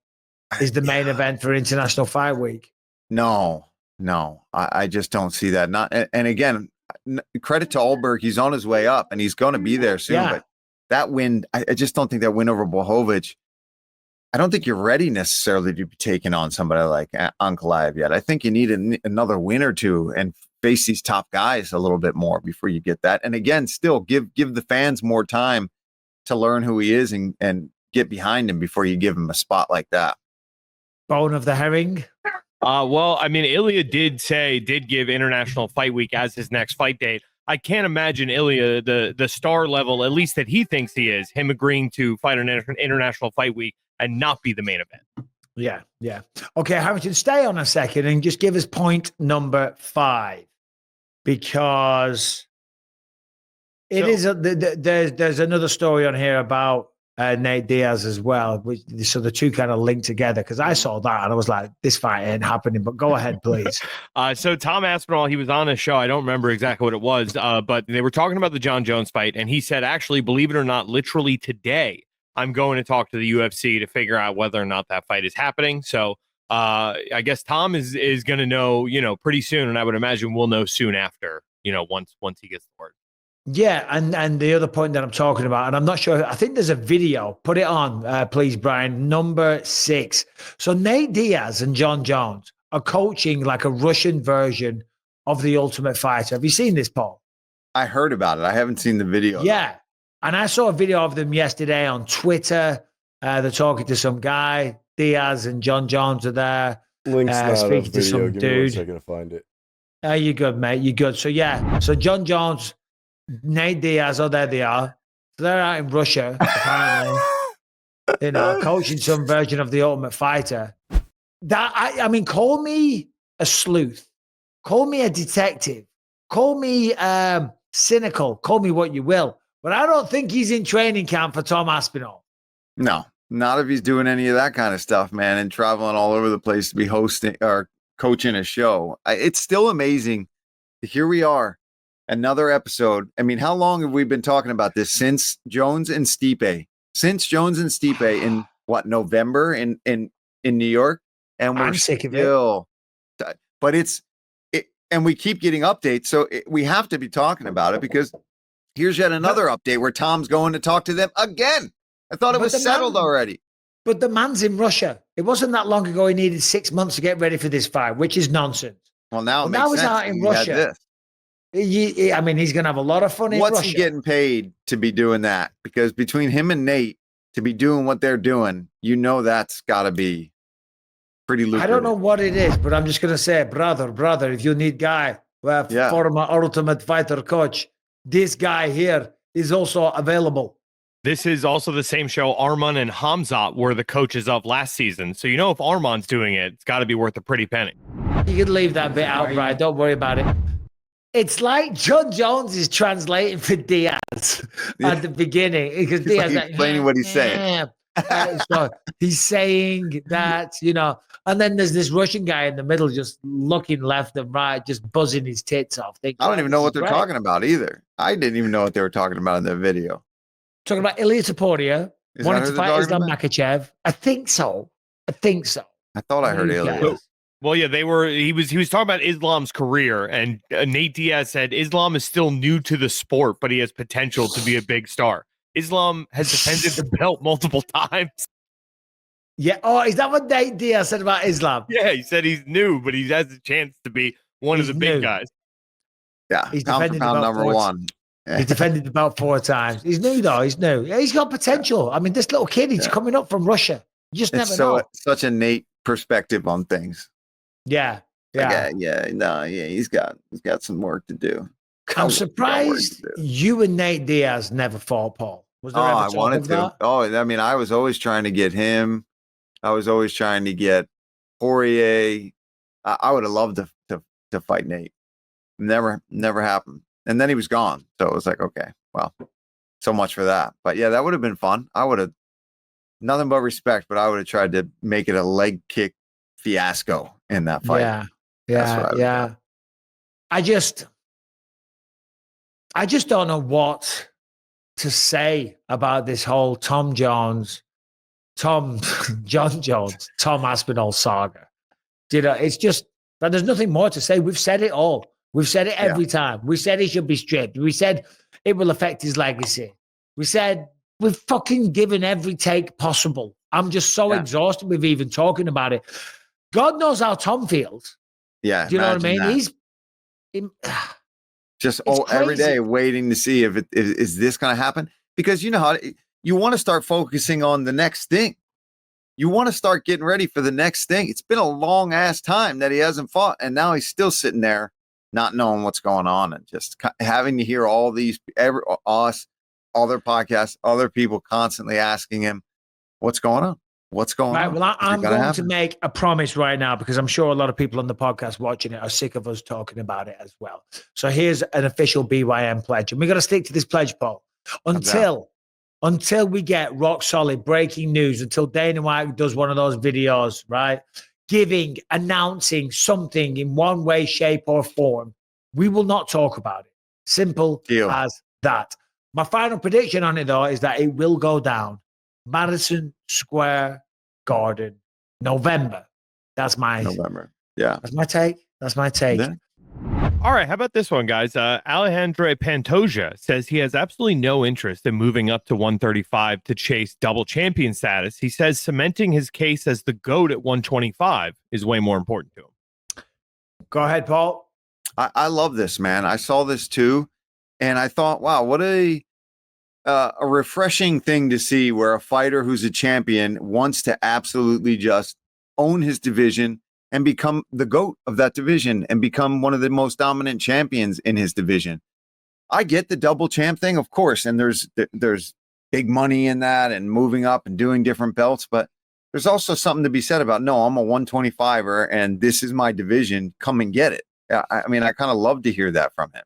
S1: is the main event for International Fight Week.
S3: No, I just don't see that. And again, credit to Ulberg. He's on his way up and he's going to be there soon. Yeah. But that win, I just don't think that win over Blachowicz, I don't think you're ready necessarily to be taking on somebody like Ankalaev yet. I think you need another win or two and face these top guys a little bit more before you get that. And again, still give the fans more time to learn who he is and get behind him before you give him a spot like that.
S1: Bone of the herring.
S4: Well, I mean, Ilya did give International Fight Week as his next fight date. I can't imagine Ilya, the star level, at least that he thinks he is, him agreeing to fight on International Fight Week and not be the main event.
S1: Yeah. Okay, Harrington, stay on a second and just give us point number 5, because there's another story on here about Nate Diaz as well, so the two kind of link together, because I saw that and I was like, this fight ain't happening, but go ahead, please.
S4: So Tom Aspinall, he was on a show, I don't remember exactly what it was, but they were talking about the Jon Jones fight, and he said, actually, believe it or not, literally today, I'm going to talk to the UFC to figure out whether or not that fight is happening. So I guess Tom is going to know, pretty soon, and I would imagine we'll know soon after, once he gets the word.
S1: Yeah, and the other point that I'm talking about, and I'm not sure, I think there's a video. Put it on, please, Brian. Number 6. So Nate Diaz and Jon Jones are coaching like a Russian version of The Ultimate Fighter. Have you seen this, Paul?
S3: I heard about it. I haven't seen the video.
S1: Yeah, and I saw a video of them yesterday on Twitter. They're talking to some guy. Diaz and Jon Jones are there.
S5: Link's not
S1: speaking
S5: a
S1: to some
S5: video. Give
S1: dude.
S5: me 1 second to find it.
S1: You're good, mate. You're good. So Jon Jones, Nate Diaz, there they are. So they're out in Russia, apparently, coaching some version of The Ultimate Fighter. That I mean, call me a sleuth, call me a detective, call me cynical, call me what you will, but I don't think he's in training camp for Tom Aspinall.
S3: No, not if he's doing any of that kind of stuff, man, and traveling all over the place to be hosting or coaching a show. It's still amazing. Here we are. Another episode. I mean, how long have we been talking about this since Jones and Stipe? In what, November in New York? And we're
S1: sick of
S3: it. But and we keep getting updates, so we have to be talking about it, because here's yet another update where Tom's going to talk to them again. I thought it was settled already.
S1: But the man's in Russia. It wasn't that long ago he needed 6 months to get ready for this fight, which is nonsense.
S3: Well, now he's
S1: out in Russia. I mean, he's going to have a lot of fun in Russia.
S3: What's he getting paid to be doing that? Because between him and Nate, to be doing what they're doing, that's got to be pretty lucrative.
S1: I don't know what it is, but I'm just going to say, brother, if you need guy, former Ultimate Fighter coach, this guy here is also available.
S4: This is also the same show Arman and Hamzat were the coaches of last season. So, if Arman's doing it, it's got to be worth a pretty penny.
S1: You can leave that bit out, right? Don't worry about it. It's like Jon Jones is translating for Diaz at the beginning, because Diaz
S3: like explaining what he's saying.
S1: So he's saying that, and then there's this Russian guy in the middle just looking left and right, just buzzing his tits off.
S3: I don't even know what they're talking about either. I didn't even know what they were talking about in the video.
S1: Talking about Ilya Topuria, wanting to fight Islam Makhachev. I think so.
S3: I thought I heard Ilya.
S4: Well, yeah, he was talking about Islam's career, and Nate Diaz said Islam is still new to the sport, but he has potential to be a big star. Islam has defended the belt multiple times.
S1: Yeah. Oh, is that what Nate Diaz said about Islam?
S4: Yeah, he said he's new, but he has a chance to be one of the big guys.
S3: Yeah,
S1: he's
S3: pound
S1: defended
S3: for pound
S1: about
S3: number one.
S1: He's defended the belt 4 times. He's new though. He's new. Yeah, he's got potential. I mean, this little kid, he's coming up from Russia. You just never know.
S3: Such a Nate perspective on things.
S1: Yeah.
S3: He's got some work to do.
S1: I'm surprised you and Nate Diaz never fought, Paul. Was there ever
S3: I wanted to.
S1: That?
S3: Oh, I mean, I was always trying to get him. I was always trying to get Poirier. I would have loved to fight Nate. Never happened. And then he was gone. So it was like, okay, well, so much for that. But yeah, that would have been fun. I would have nothing but respect, but I would have tried to make it a leg kick fiasco in that fight.
S1: Yeah. I just don't know what to say about this whole Jon Jones, Tom Aspinall saga. It's just that there's nothing more to say. We've said it all. We've said it every time. We said he should be stripped. We said it will affect his legacy. We said we've fucking given every take possible. I'm just so exhausted with even talking about it. God knows how Tom feels.
S3: Yeah.
S1: Do you know what I mean?
S3: That. Just every day waiting to see if is this going to happen? Because you know how you want to start focusing on the next thing. You want to start getting ready for the next thing. It's been a long ass time that he hasn't fought, and now he's still sitting there not knowing what's going on and just having to hear all these us, other podcasts, other people constantly asking him, "What's going on? What's going on?"
S1: Well, I'm going to make a promise right now because I'm sure a lot of people on the podcast watching it are sick of us talking about it as well. So here's an official BYM pledge, and we're going to stick to this pledge, Paul, until we get rock solid breaking news, until Dana White does one of those videos, right? Announcing something in one way, shape, or form. We will not talk about it. Simple as that. My final prediction on it, though, is that it will go down. Madison Square Garden, November. That's my
S3: November. Yeah.
S1: That's my take.
S3: Yeah.
S4: All right, how about this one, guys? Alejandro Pantoja says he has absolutely no interest in moving up to 135 to chase double champion status. He says cementing his case as the GOAT at 125 is way more important to him.
S1: Go ahead, Paul.
S3: I love this, man. I saw this too, and I thought, wow, what a refreshing thing to see where a fighter who's a champion wants to absolutely just own his division and become the GOAT of that division and become one of the most dominant champions in his division. I get the double champ thing, of course, and there's big money in that and moving up and doing different belts, but there's also something to be said about, no, I'm a 125er and this is my division. Come and get it. I mean, I kind of love to hear that from him.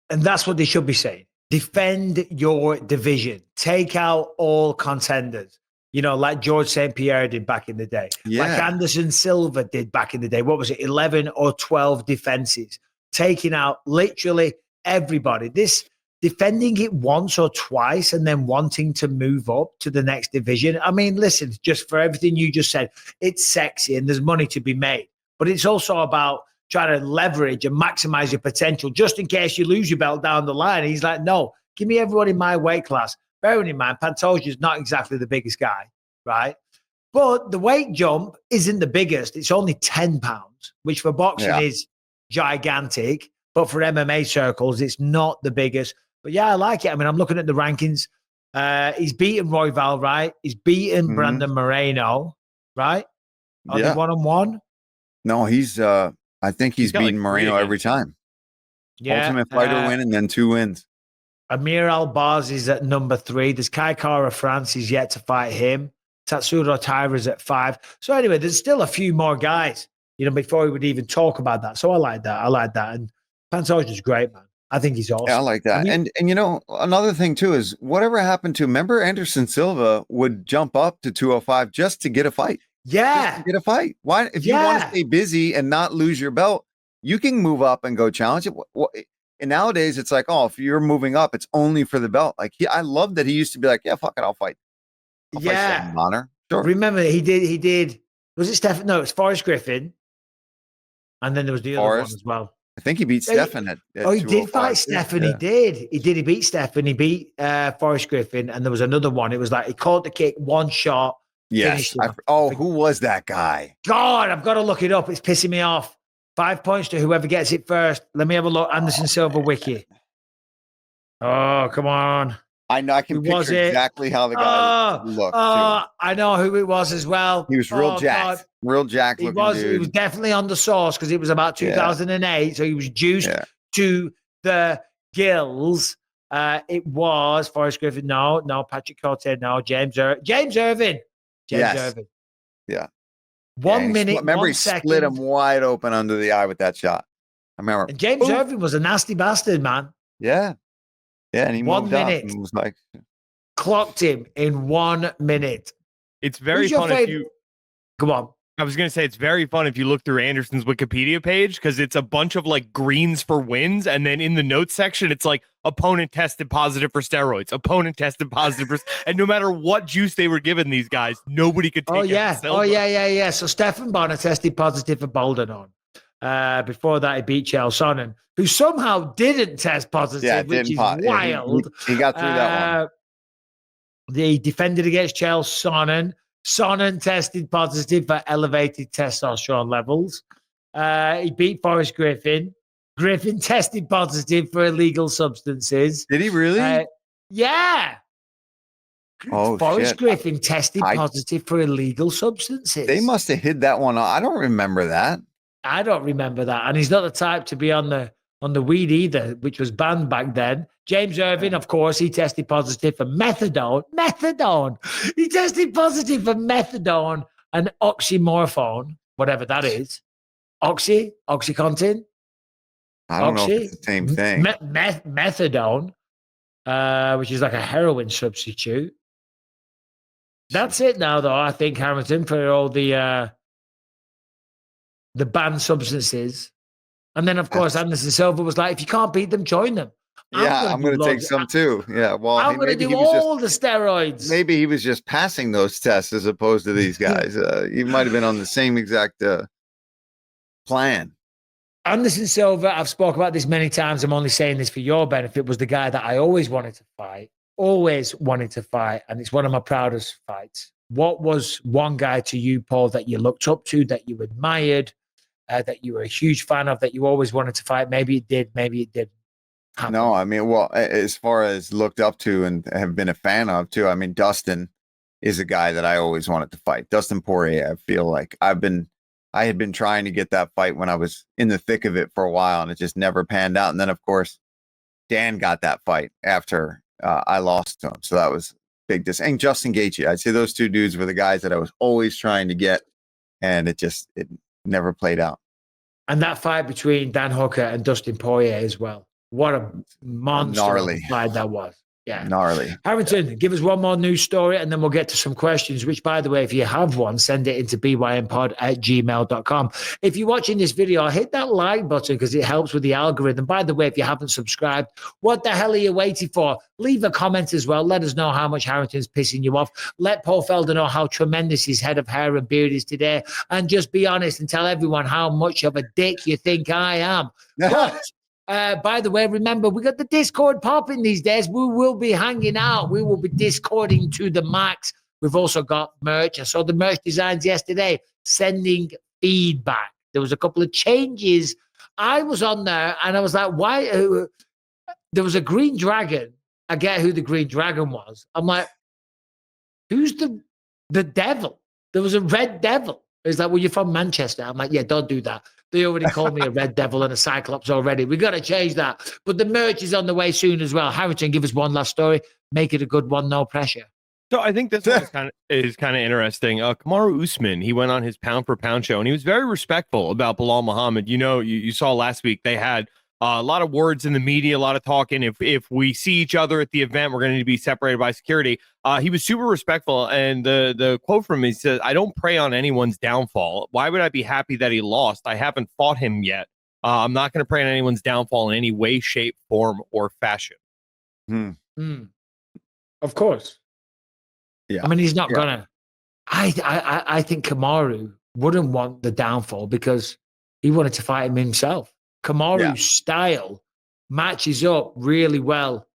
S3: And
S1: that's what they should be saying. Defend your division. Take out all contenders. You know, like George St. Pierre did back in the day. Yeah. Like Anderson Silva did back in the day. What was it? 11 or 12 defenses. Taking out literally everybody. This defending it once or twice and then wanting to move up to the next division. I mean, listen, just for everything you just said, it's sexy and there's money to be made. But it's also about trying to leverage and maximize your potential just in case you lose your belt down the line. And he's like, no, give me everyone in my weight class. Bearing in mind, Pantoja is not exactly the biggest guy, right? But the weight jump isn't the biggest. It's only 10 pounds, which for boxing is gigantic. But for MMA circles, it's not the biggest. But yeah, I like it. I mean, I'm looking at the rankings. He's beaten Royval, right? He's beaten Brandon Moreno, right? Are they one-on-one?
S3: No, he's I think he's beaten like Moreno every time. Yeah. Ultimate Fighter win and then 2 wins.
S1: Amir Albaz is at number 3. There's Kai Kara France. He's yet to fight him. Tatsuro Taira's at 5. So anyway, there's still a few more guys, you know, before we would even talk about that. So I like that. And Pantoja's great, man. I think he's awesome.
S3: Yeah, I like that. And you know, another thing too is whatever happened to, remember Anderson Silva would jump up to 205 just to get a fight.
S1: Yeah.
S3: Just to get a fight. Why? If you want to stay busy and not lose your belt, you can move up and go challenge it. And nowadays it's like, oh, if you're moving up, it's only for the belt. Like I love that he used to be like, yeah, fuck it, I'll fight. I'll fight honor. Sure.
S1: Remember he did, was it Stephen? No, it's Forrest Griffin. And then there was the other one as well.
S3: I think he beat Stefan at
S1: he did fight Stefan.
S3: Yeah.
S1: He did. He beat Stefan. He beat Forrest Griffin. And there was another one. It was like he caught the kick, one shot.
S3: Yes. Who was that guy?
S1: God, I've got to look it up. It's pissing me off. 5 points to whoever gets it first. Let me have a look. Anderson Silva wiki. Oh, come on.
S3: I know. I can picture exactly how the guy looked.
S1: I know who it was as well.
S3: He was real jacked. God. Real jacked looking dude.
S1: He was definitely on the sauce because it was about 2008. So he was juiced to the gills. It was Forrest Griffin. No, Patrick Cote. No, James Irvin. James Irvin.
S3: Yeah.
S1: 1 minute.
S3: Remember,
S1: 1
S3: he
S1: second.
S3: split him wide open under the eye with that shot. I remember.
S1: And James Irvin was a nasty bastard, man.
S3: Yeah. Yeah. And he
S1: 1
S3: moved
S1: minute.
S3: up and was like,
S1: clocked him in 1 minute.
S4: It's very fun if you.
S1: Come on.
S4: I was going to say it's very fun if you look through Anderson's Wikipedia page because it's a bunch of like greens for wins. And then in the notes section, it's like opponent tested positive for steroids, opponent tested positive for, and no matter what juice they were giving these guys, nobody could take it.
S1: Oh, yeah. So Stephan Bonner tested positive for Boldenone. Before that, he beat Chael Sonnen, who somehow didn't test positive, which is wild.
S3: He got through that one.
S1: They defended against Chael Sonnen. Sonnen tested positive for elevated testosterone levels. He beat Forrest Griffin. Griffin tested positive for illegal substances.
S3: Did he really?
S1: Yeah. Forrest Griffin tested positive for illegal substances.
S3: They must have hid that one. I don't remember that.
S1: I don't remember that. And he's not the type to be on the weed either, which was banned back then. James Irvin, of course, he tested positive for methadone. He tested positive for methadone and oxymorphone, whatever that is. Oxycontin.
S3: I don't know if it's the same thing.
S1: Methadone, which is like a heroin substitute. That's it now, though, I think, Harrington, for all the banned substances. And then, of course, Anderson Silva was like, if you can't beat them, join them.
S3: I'm going to take some too. Yeah, well,
S1: I'm going to do all the steroids.
S3: Maybe he was just passing those tests as opposed to these guys. He might have been on the same exact plan.
S1: Anderson Silva, I've spoken about this many times. I'm only saying this for your benefit, was the guy that I always wanted to fight. And it's one of my proudest fights. What was one guy to you, Paul, that you looked up to, that you admired, that you were a huge fan of, that you always wanted to fight? Maybe it did, maybe it didn't.
S3: No, I mean, well, as far as looked up to and have been a fan of too, I mean, Dustin is a guy that I always wanted to fight. Dustin Poirier, I feel like I had been trying to get that fight when I was in the thick of it for a while, and it just never panned out. And then, of course, Dan got that fight after I lost to him. So that was big. And Justin Gaethje, I'd say those two dudes were the guys that I was always trying to get, and it never played out.
S1: And that fight between Dan Hooker and Dustin Poirier as well. What a monster fight that was. Yeah.
S3: Gnarly.
S1: Harrington, give us one more news story and then we'll get to some questions, which, by the way, if you have one, send it into bympod@gmail.com. If you're watching this video, hit that like button because it helps with the algorithm. By the way, if you haven't subscribed, what the hell are you waiting for? Leave a comment as well. Let us know how much Harrington's pissing you off. Let Paul Felder know how tremendous his head of hair and beard is today. And just be honest and tell everyone how much of a dick you think I am. But by the way, remember, we got the Discord popping these days. We will be hanging out. We will be Discording to the max. We've also got merch. I saw the merch designs yesterday, sending feedback. There was a couple of changes. I was on there and I was like, why? There was a green dragon. I get who the green dragon was. I'm like, who's the devil? There was a red devil. It's like, well, you're from Manchester. I'm like, yeah, don't do that. They already called me a red devil and a cyclops already. We got to change that. But the merch is on the way soon as well. Harrington, give us one last story. Make it a good one, no pressure.
S4: So I think this one is kind of interesting. Kamaru Usman, he went on his pound for pound show and he was very respectful about Belal Muhammad. You know, you saw last week they had a lot of words in the media, a lot of talking. If we see each other at the event, we're going to need to be separated by security. He was super respectful. And the quote from him, he said, I don't prey on anyone's downfall. Why would I be happy that he lost? I haven't fought him yet. I'm not going to prey on anyone's downfall in any way, shape, form, or fashion.
S1: Of course.
S3: Yeah.
S1: I mean, he's not going to. I think Kamaru wouldn't want the downfall because he wanted to fight him himself. Kamaru's style matches up really well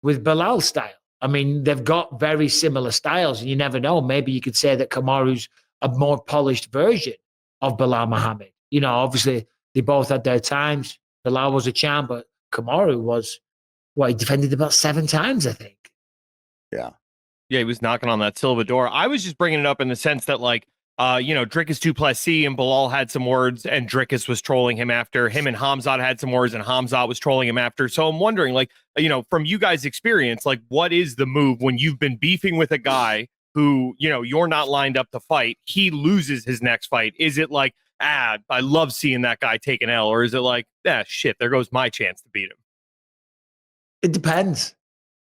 S1: with Belal's style. I mean, they've got very similar styles, and you never know. Maybe you could say that Kamaru's a more polished version of Belal Muhammad. You know, obviously, they both had their times. Belal was a champ, but Kamaru was, he defended about 7 times, I think.
S3: Yeah.
S4: Yeah, he was knocking on that silver door. I was just bringing it up in the sense that, like, Drickus Duplessis and Belal had some words, and Drickus was trolling him after. Him and Hamzat had some words, and Hamzat was trolling him after. So I'm wondering, like, from you guys' experience, like, what is the move when you've been beefing with a guy who, you're not lined up to fight, he loses his next fight? Is it like, I love seeing that guy take an L, or is it like, shit, there goes my chance to beat him?
S1: It depends.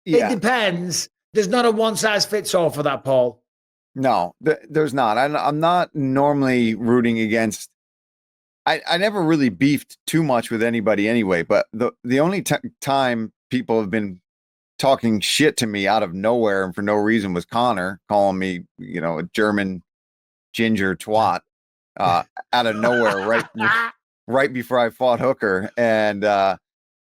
S3: Yeah.
S1: It depends. There's not a one-size-fits-all for that, Paul.
S3: No, there's not. I'm not normally rooting against. I never really beefed too much with anybody anyway. But the only time people have been talking shit to me out of nowhere and for no reason was Connor calling me, a German ginger twat out of nowhere right before I fought Hooker. And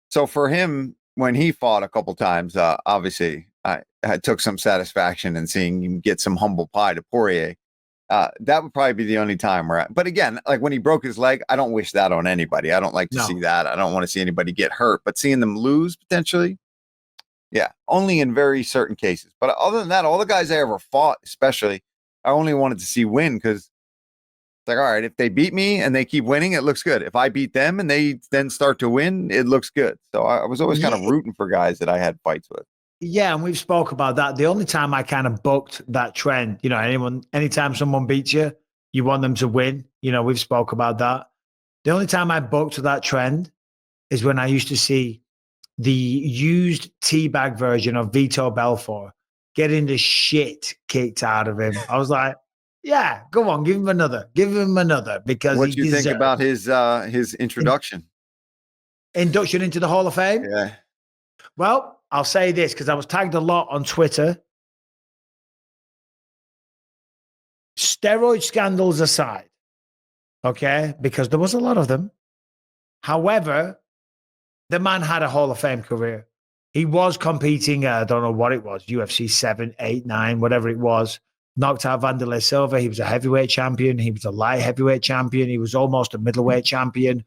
S3: so for him, when he fought a couple times, obviously I took some satisfaction in seeing him get some humble pie to Poirier. That would probably be the only time but again, like when he broke his leg, I don't wish that on anybody. I don't like to see that. I don't want to see anybody get hurt, but seeing them lose potentially, only in very certain cases. But other than that, all the guys I ever fought, especially, I only wanted to see win, because it's like, all right, if they beat me and they keep winning, it looks good. If I beat them and they then start to win, it looks good. So I was always kind of rooting for guys that I had fights with.
S1: Yeah, and we've spoke about that. The only time I kind of bucked that trend, anytime someone beats you, you want them to win. We've spoke about that. The only time I bucked that trend is when I used to see the used teabag version of Vitor Belfort getting the shit kicked out of him. I was like, yeah, go on, give him another, because
S3: what do you think about his introduction?
S1: Induction into the Hall of Fame?
S3: Yeah.
S1: Well, I'll say this because I was tagged a lot on Twitter. Steroid scandals aside, okay, because there was a lot of them. However, the man had a Hall of Fame career. He was competing, I don't know what it was, UFC 7, 8, 9, whatever it was. Knocked out Vanderlei Silva. He was a heavyweight champion. He was a light heavyweight champion. He was almost a middleweight champion.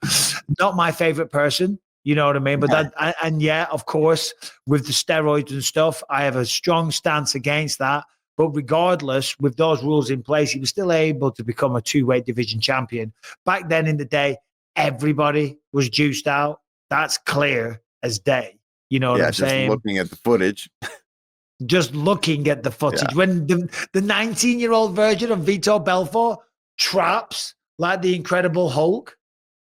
S1: Not my favorite person. You know what I mean? But of course, with the steroids and stuff, I have a strong stance against that. But regardless, with those rules in place, he was still able to become a 2-weight division champion. Back then in the day, everybody was juiced out. That's clear as day. You know what I'm saying?
S3: Just looking at the footage.
S1: Just looking at the footage. Yeah. When the 19-year-old version of Vitor Belfort traps like the Incredible Hulk,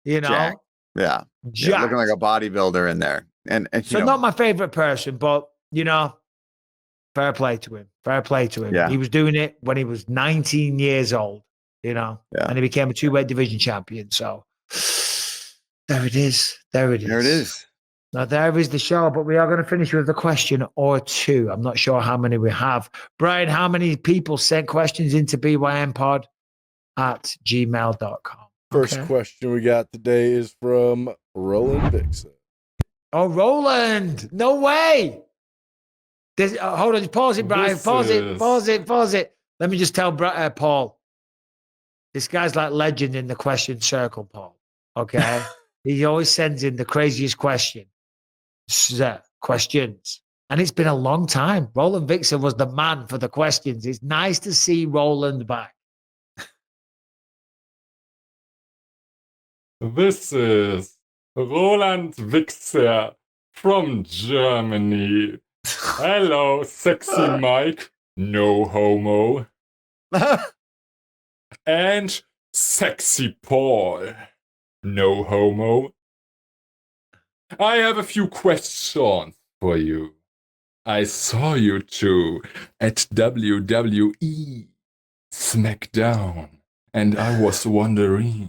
S3: Jack. Yeah, looking like a bodybuilder in there. And
S1: so not my favorite person, but fair play to him. Yeah. He was doing it when he was 19 years old, and he became a 2-weight division champion. So there it is. Now there is the show, but we are going to finish with a question or two. I'm not sure how many we have. Brian, how many people sent questions into bympod@gmail.com?
S5: First question we got today is from Roland Dixon.
S1: Oh, Roland. No way. Hold on. Pause it, Brian. Pause it. Let me just tell Paul. This guy's like legend in the question circle, Paul. Okay? He always sends in the craziest questions. And it's been a long time. Roland Vixen was the man for the questions. It's nice to see Roland back.
S6: This is Roland Vixer from Germany. Hello, sexy Mike. No homo. And sexy Paul. No homo. I have a few questions for you. I saw you two at WWE SmackDown, and I was wondering,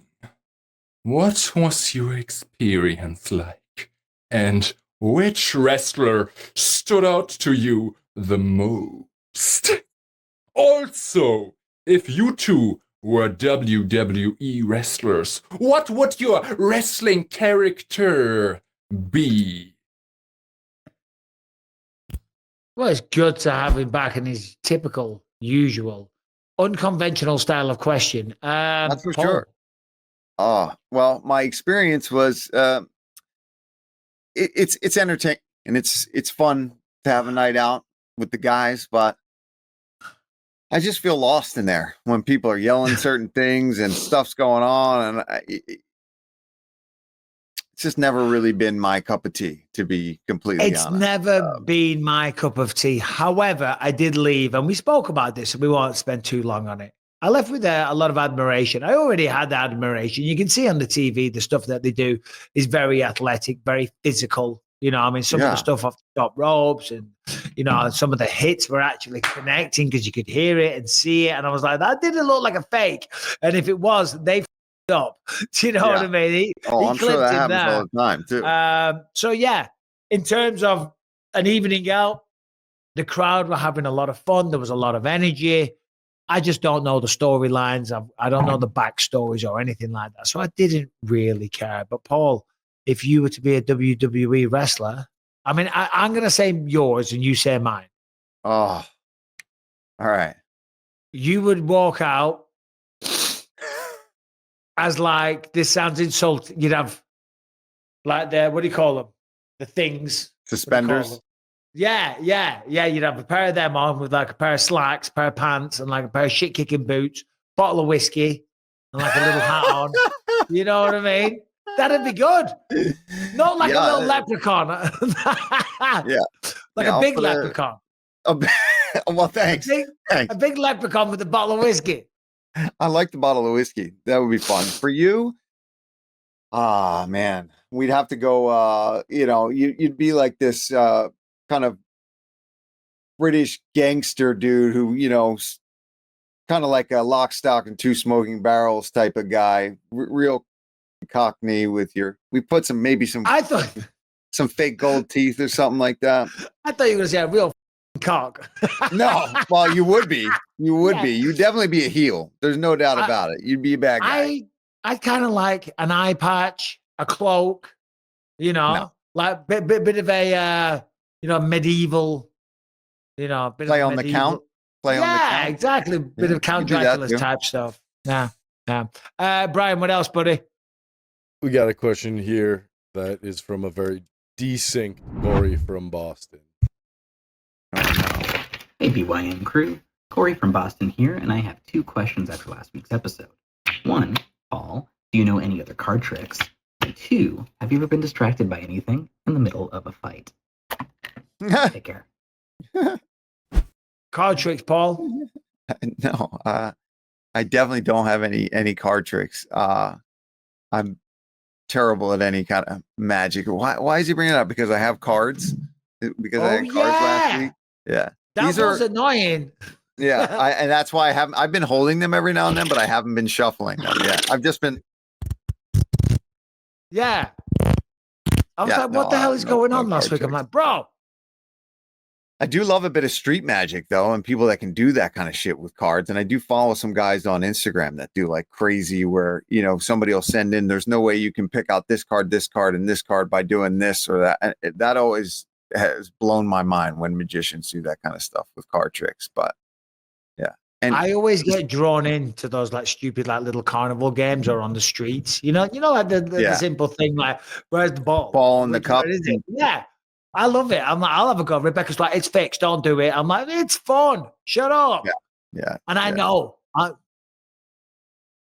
S6: what was your experience like? And which wrestler stood out to you the most? Also, if you two were WWE wrestlers, what would your wrestling character be?
S1: Well, it's good to have him back in his typical, usual, unconventional style of question.
S3: That's for
S1: Paul.
S3: sure. Well, my experience was it's entertaining and it's fun to have a night out with the guys, but I just feel lost in there when people are yelling certain things and stuff's going on, and it's just never really been my cup of tea, to be completely honest.
S1: It's never been my cup of tea. However, I did leave, and we spoke about this, and we won't spend too long on it. I left with a lot of admiration. I already had that admiration. You can see on the TV, the stuff that they do is very athletic, very physical. You know, I mean, some of the stuff off the top ropes and, you know, some of the hits were actually connecting because you could hear it and see it. And I was like, that didn't look like a fake. And if it was, they f***ed up. Do you know what I mean? He
S3: I'm sure that happens all the time, too.
S1: So, yeah, in terms of an evening out, the crowd were having a lot of fun. There was a lot of energy. I just don't know the storylines. I don't know the backstories or anything like that. So I didn't really care. But, Paul, if you were to be a WWE wrestler, I mean, I'm going to say yours and you say mine.
S3: Oh, all right.
S1: You would walk out as like, this sounds insulting. You'd have like what do you call them? The things.
S3: Suspenders.
S1: Yeah. You'd have a pair of them on with like a pair of slacks, pair of pants, and like a pair of shit kicking boots, bottle of whiskey, and like a little hat on. You know what I mean? That'd be good. Not like a little leprechaun. Like a big leprechaun.
S3: Well, thanks.
S1: A big leprechaun with a bottle of whiskey.
S3: I like the bottle of whiskey. That would be fun. For you, man, we'd have to go, you'd be like this kind of British gangster dude who, you know, kind of like a lock, stock, and two smoking barrels type of guy. Real Cockney with we put some some fake gold teeth or something like that.
S1: I thought you were going to say a real cock.
S3: No, well, you would be. You'd definitely be a heel. There's no doubt about it. You'd be a bad guy.
S1: I kind of like an eye patch, a cloak, you know, like bit of a medieval,
S3: play on the count.
S1: Yeah, exactly. Bit of Count Dracula's type stuff. Yeah. Brian, what else, buddy?
S5: We got a question here that is from a very desync Corey from Boston.
S7: Hey, BYM crew. Corey from Boston here, and I have 2 questions after last week's episode. 1, Paul, do you know any other card tricks? And 2, have you ever been distracted by anything in the middle of a fight? Take care.
S1: Card tricks, Paul?
S3: No, I definitely don't have any card tricks. I'm terrible at any kind of magic. Why is he bringing it up? Because I have cards. Because I had cards last week. Yeah,
S1: that was annoying.
S3: Yeah, and that's why I've been holding them every now and then, but I haven't been shuffling them. Yeah, I've just been.
S1: Yeah, I was like, what the hell is going on last week? I'm like, bro.
S3: I do love a bit of street magic though, and people that can do that kind of shit with cards. And I do follow some guys on Instagram that do like crazy where, you know, somebody will send in, there's no way you can pick out this card, and this card by doing this or that. And that always has blown my mind when magicians do that kind of stuff with card tricks. But yeah. And
S1: I always get drawn into those like stupid, like little carnival games or on the streets, you know, like the simple thing, like, where's the ball?
S3: Ball in the cup.
S1: Is it? Yeah. I love it. I'm like, I'll have a go. Rebecca's like, it's fixed. Don't do it. I'm like, it's fun. Shut up.
S3: Yeah.
S1: And I know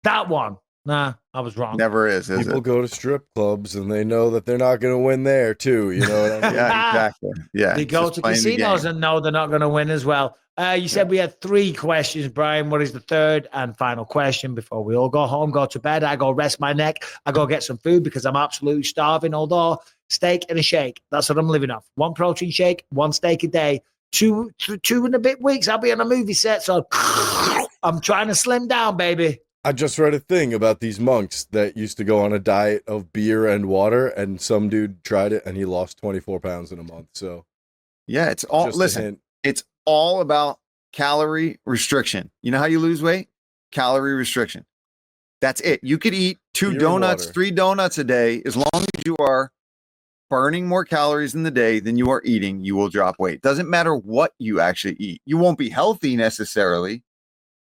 S1: that one. Nah, I was wrong.
S3: Never is
S5: People
S3: it?
S5: go to strip clubs and they know that they're not going to win there too. You know what I mean?
S3: Yeah, exactly. Yeah.
S1: They go to casinos and know they're not going to win as well. You said we had 3 questions, Brian. What is the 3rd and final question before we all go home, go to bed? I go rest my neck. I go get some food because I'm absolutely starving. Although steak and a shake, that's what I'm living off. 1 protein shake, 1 steak a day. 2 and a bit weeks, I'll be on a movie set. So I'm trying to slim down, baby.
S5: I just read a thing about these monks that used to go on a diet of beer and water, and some dude tried it and he lost 24 pounds in a month. So
S3: yeah, it's all it's all about calorie restriction. You know how you lose weight? calorie restriction. That's it. You could eat 2
S5: Beer
S3: donuts,
S5: and water.
S3: 3 donuts a day. As long as you are burning more calories in the day than you are eating, you will drop weight. Doesn't matter what you actually eat. You won't be healthy necessarily,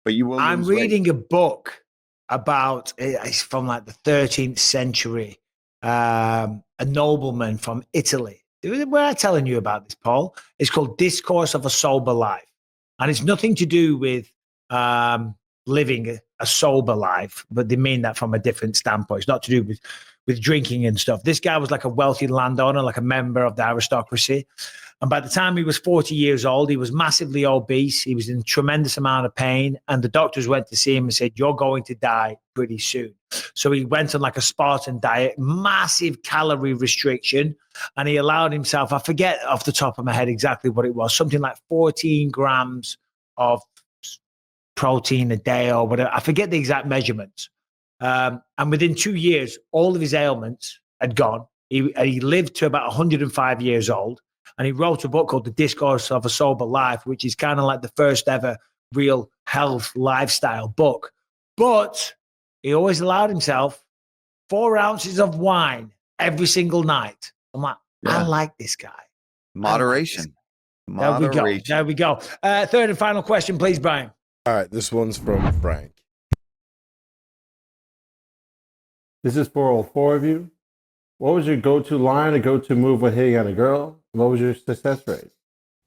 S3: but you will.
S1: I'm
S3: lose
S1: reading
S3: weight.
S1: a book about, it's from like the 13th century, a nobleman from Italy. Where I'm telling you about this, Paul, it's called Discourse of a Sober Life. And it's nothing to do with living a sober life, but they mean that from a different standpoint. It's not to do with drinking and stuff. This guy was like a wealthy landowner, like a member of the aristocracy. And by the time he was 40 years old, he was massively obese. He was in tremendous amount of pain. And the doctors went to see him and said, you're going to die pretty soon. So he went on like a Spartan diet, massive calorie restriction. And he allowed himself, I forget off the top of my head exactly what it was, something like 14 grams of protein a day or whatever. I forget the exact measurements. And within 2 years, all of his ailments had gone. He lived to about 105 years old. And he wrote a book called The Discourse of a Sober Life, which is kind of like the first ever real health lifestyle book. But he always allowed himself 4 ounces of wine every single night. I'm like, I like this guy.
S3: Moderation.
S1: There we go. Third and final question, please, Brian.
S5: All right, this one's from Frank.
S8: This is for all 4 of you. What was your go-to line or go-to move when hitting on a girl? What was your success rate?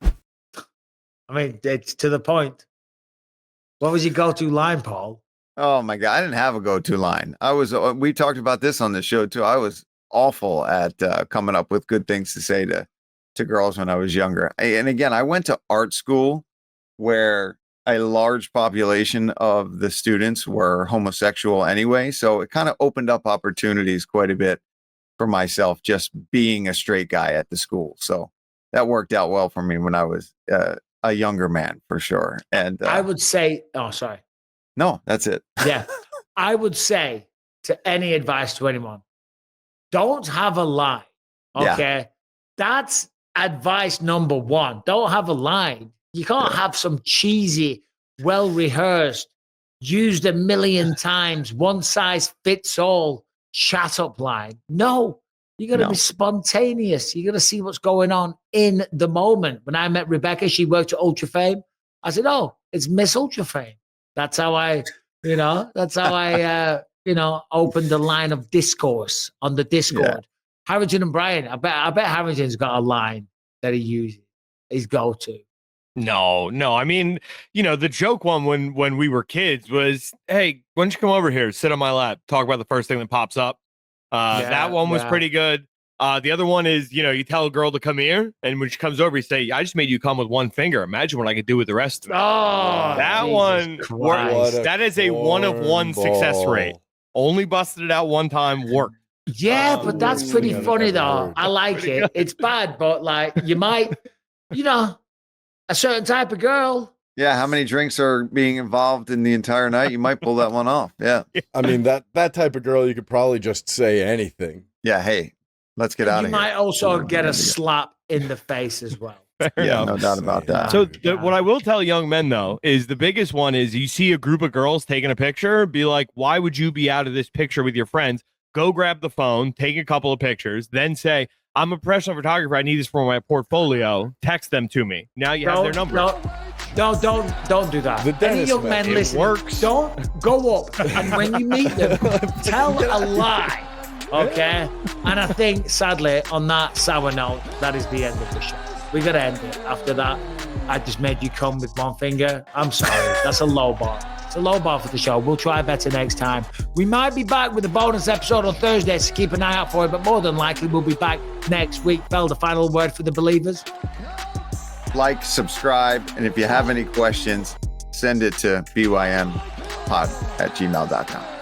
S1: I mean, it's to the point. What was your go-to line, Paul?
S3: Oh my God. I didn't have a go-to line. We talked about this on the show too. I was awful at coming up with good things to say to girls when I was younger. And again, I went to art school where a large population of the students were homosexual anyway. So it kind of opened up opportunities quite a bit for myself, just being a straight guy at the school. So that worked out well for me when I was a younger man, for sure. And
S1: I would say, oh, sorry.
S3: No, that's it.
S1: Yeah. I would say to any advice to anyone, don't have a line. Okay.
S3: Yeah.
S1: That's advice number 1. Don't have a line. You can't have some cheesy, well-rehearsed, used a million times, one size fits all chat up line. No, you got to be spontaneous. You got to see what's going on in the moment. When I met Rebecca, she worked at Ultra Fame. I said, oh, it's Miss Ultra Fame. That's how I opened the line of discourse on the Discord. Yeah. Harrington and Brian, I bet Harrington's got a line that he uses, his go-to.
S4: No. I mean, the joke one when we were kids was, hey, why don't you come over here, sit on my lap, talk about the first thing that pops up. That one was pretty good. The other one is, you tell a girl to come here, and when she comes over, you say, I just made you come with one finger. Imagine what I could do with the rest of it.
S1: Oh,
S4: that
S1: Jesus
S4: one worked. That is a 1 of 1 success rate. Only busted it out one time, worked.
S1: Yeah, but that's pretty funny, though. I like it. It's bad, but like you might, a certain type of girl.
S3: Yeah, how many drinks are being involved in the entire night? You might pull that one off. Yeah.
S5: I mean, that type of girl, you could probably just say anything.
S3: Yeah, hey, let's get out of here.
S1: You might also get a slap in the face as well.
S3: Yeah, no doubt about that.
S4: So what I will tell young men, though, is the biggest one is you see a group of girls taking a picture, be like, why would you be out of this picture with your friends? Go grab the phone, take a couple of pictures, then say, I'm a professional photographer. I need this for my portfolio. Text them to me. Now you have their number.
S1: Don't do that. Any young men listen.
S4: Works.
S1: Don't go up and when you meet them, tell a lie. Okay? And I think, sadly, on that sour note, that is the end of the show. We got to end it. After that, I just made you come with one finger. I'm sorry. That's a low bar. It's a low bar for the show. We'll try better next time. We might be back with a bonus episode on Thursday, so keep an eye out for it. But more than likely, we'll be back next week. Felder, final word for the believers?
S3: Like, subscribe, and if you have any questions, send it to bympod@gmail.com.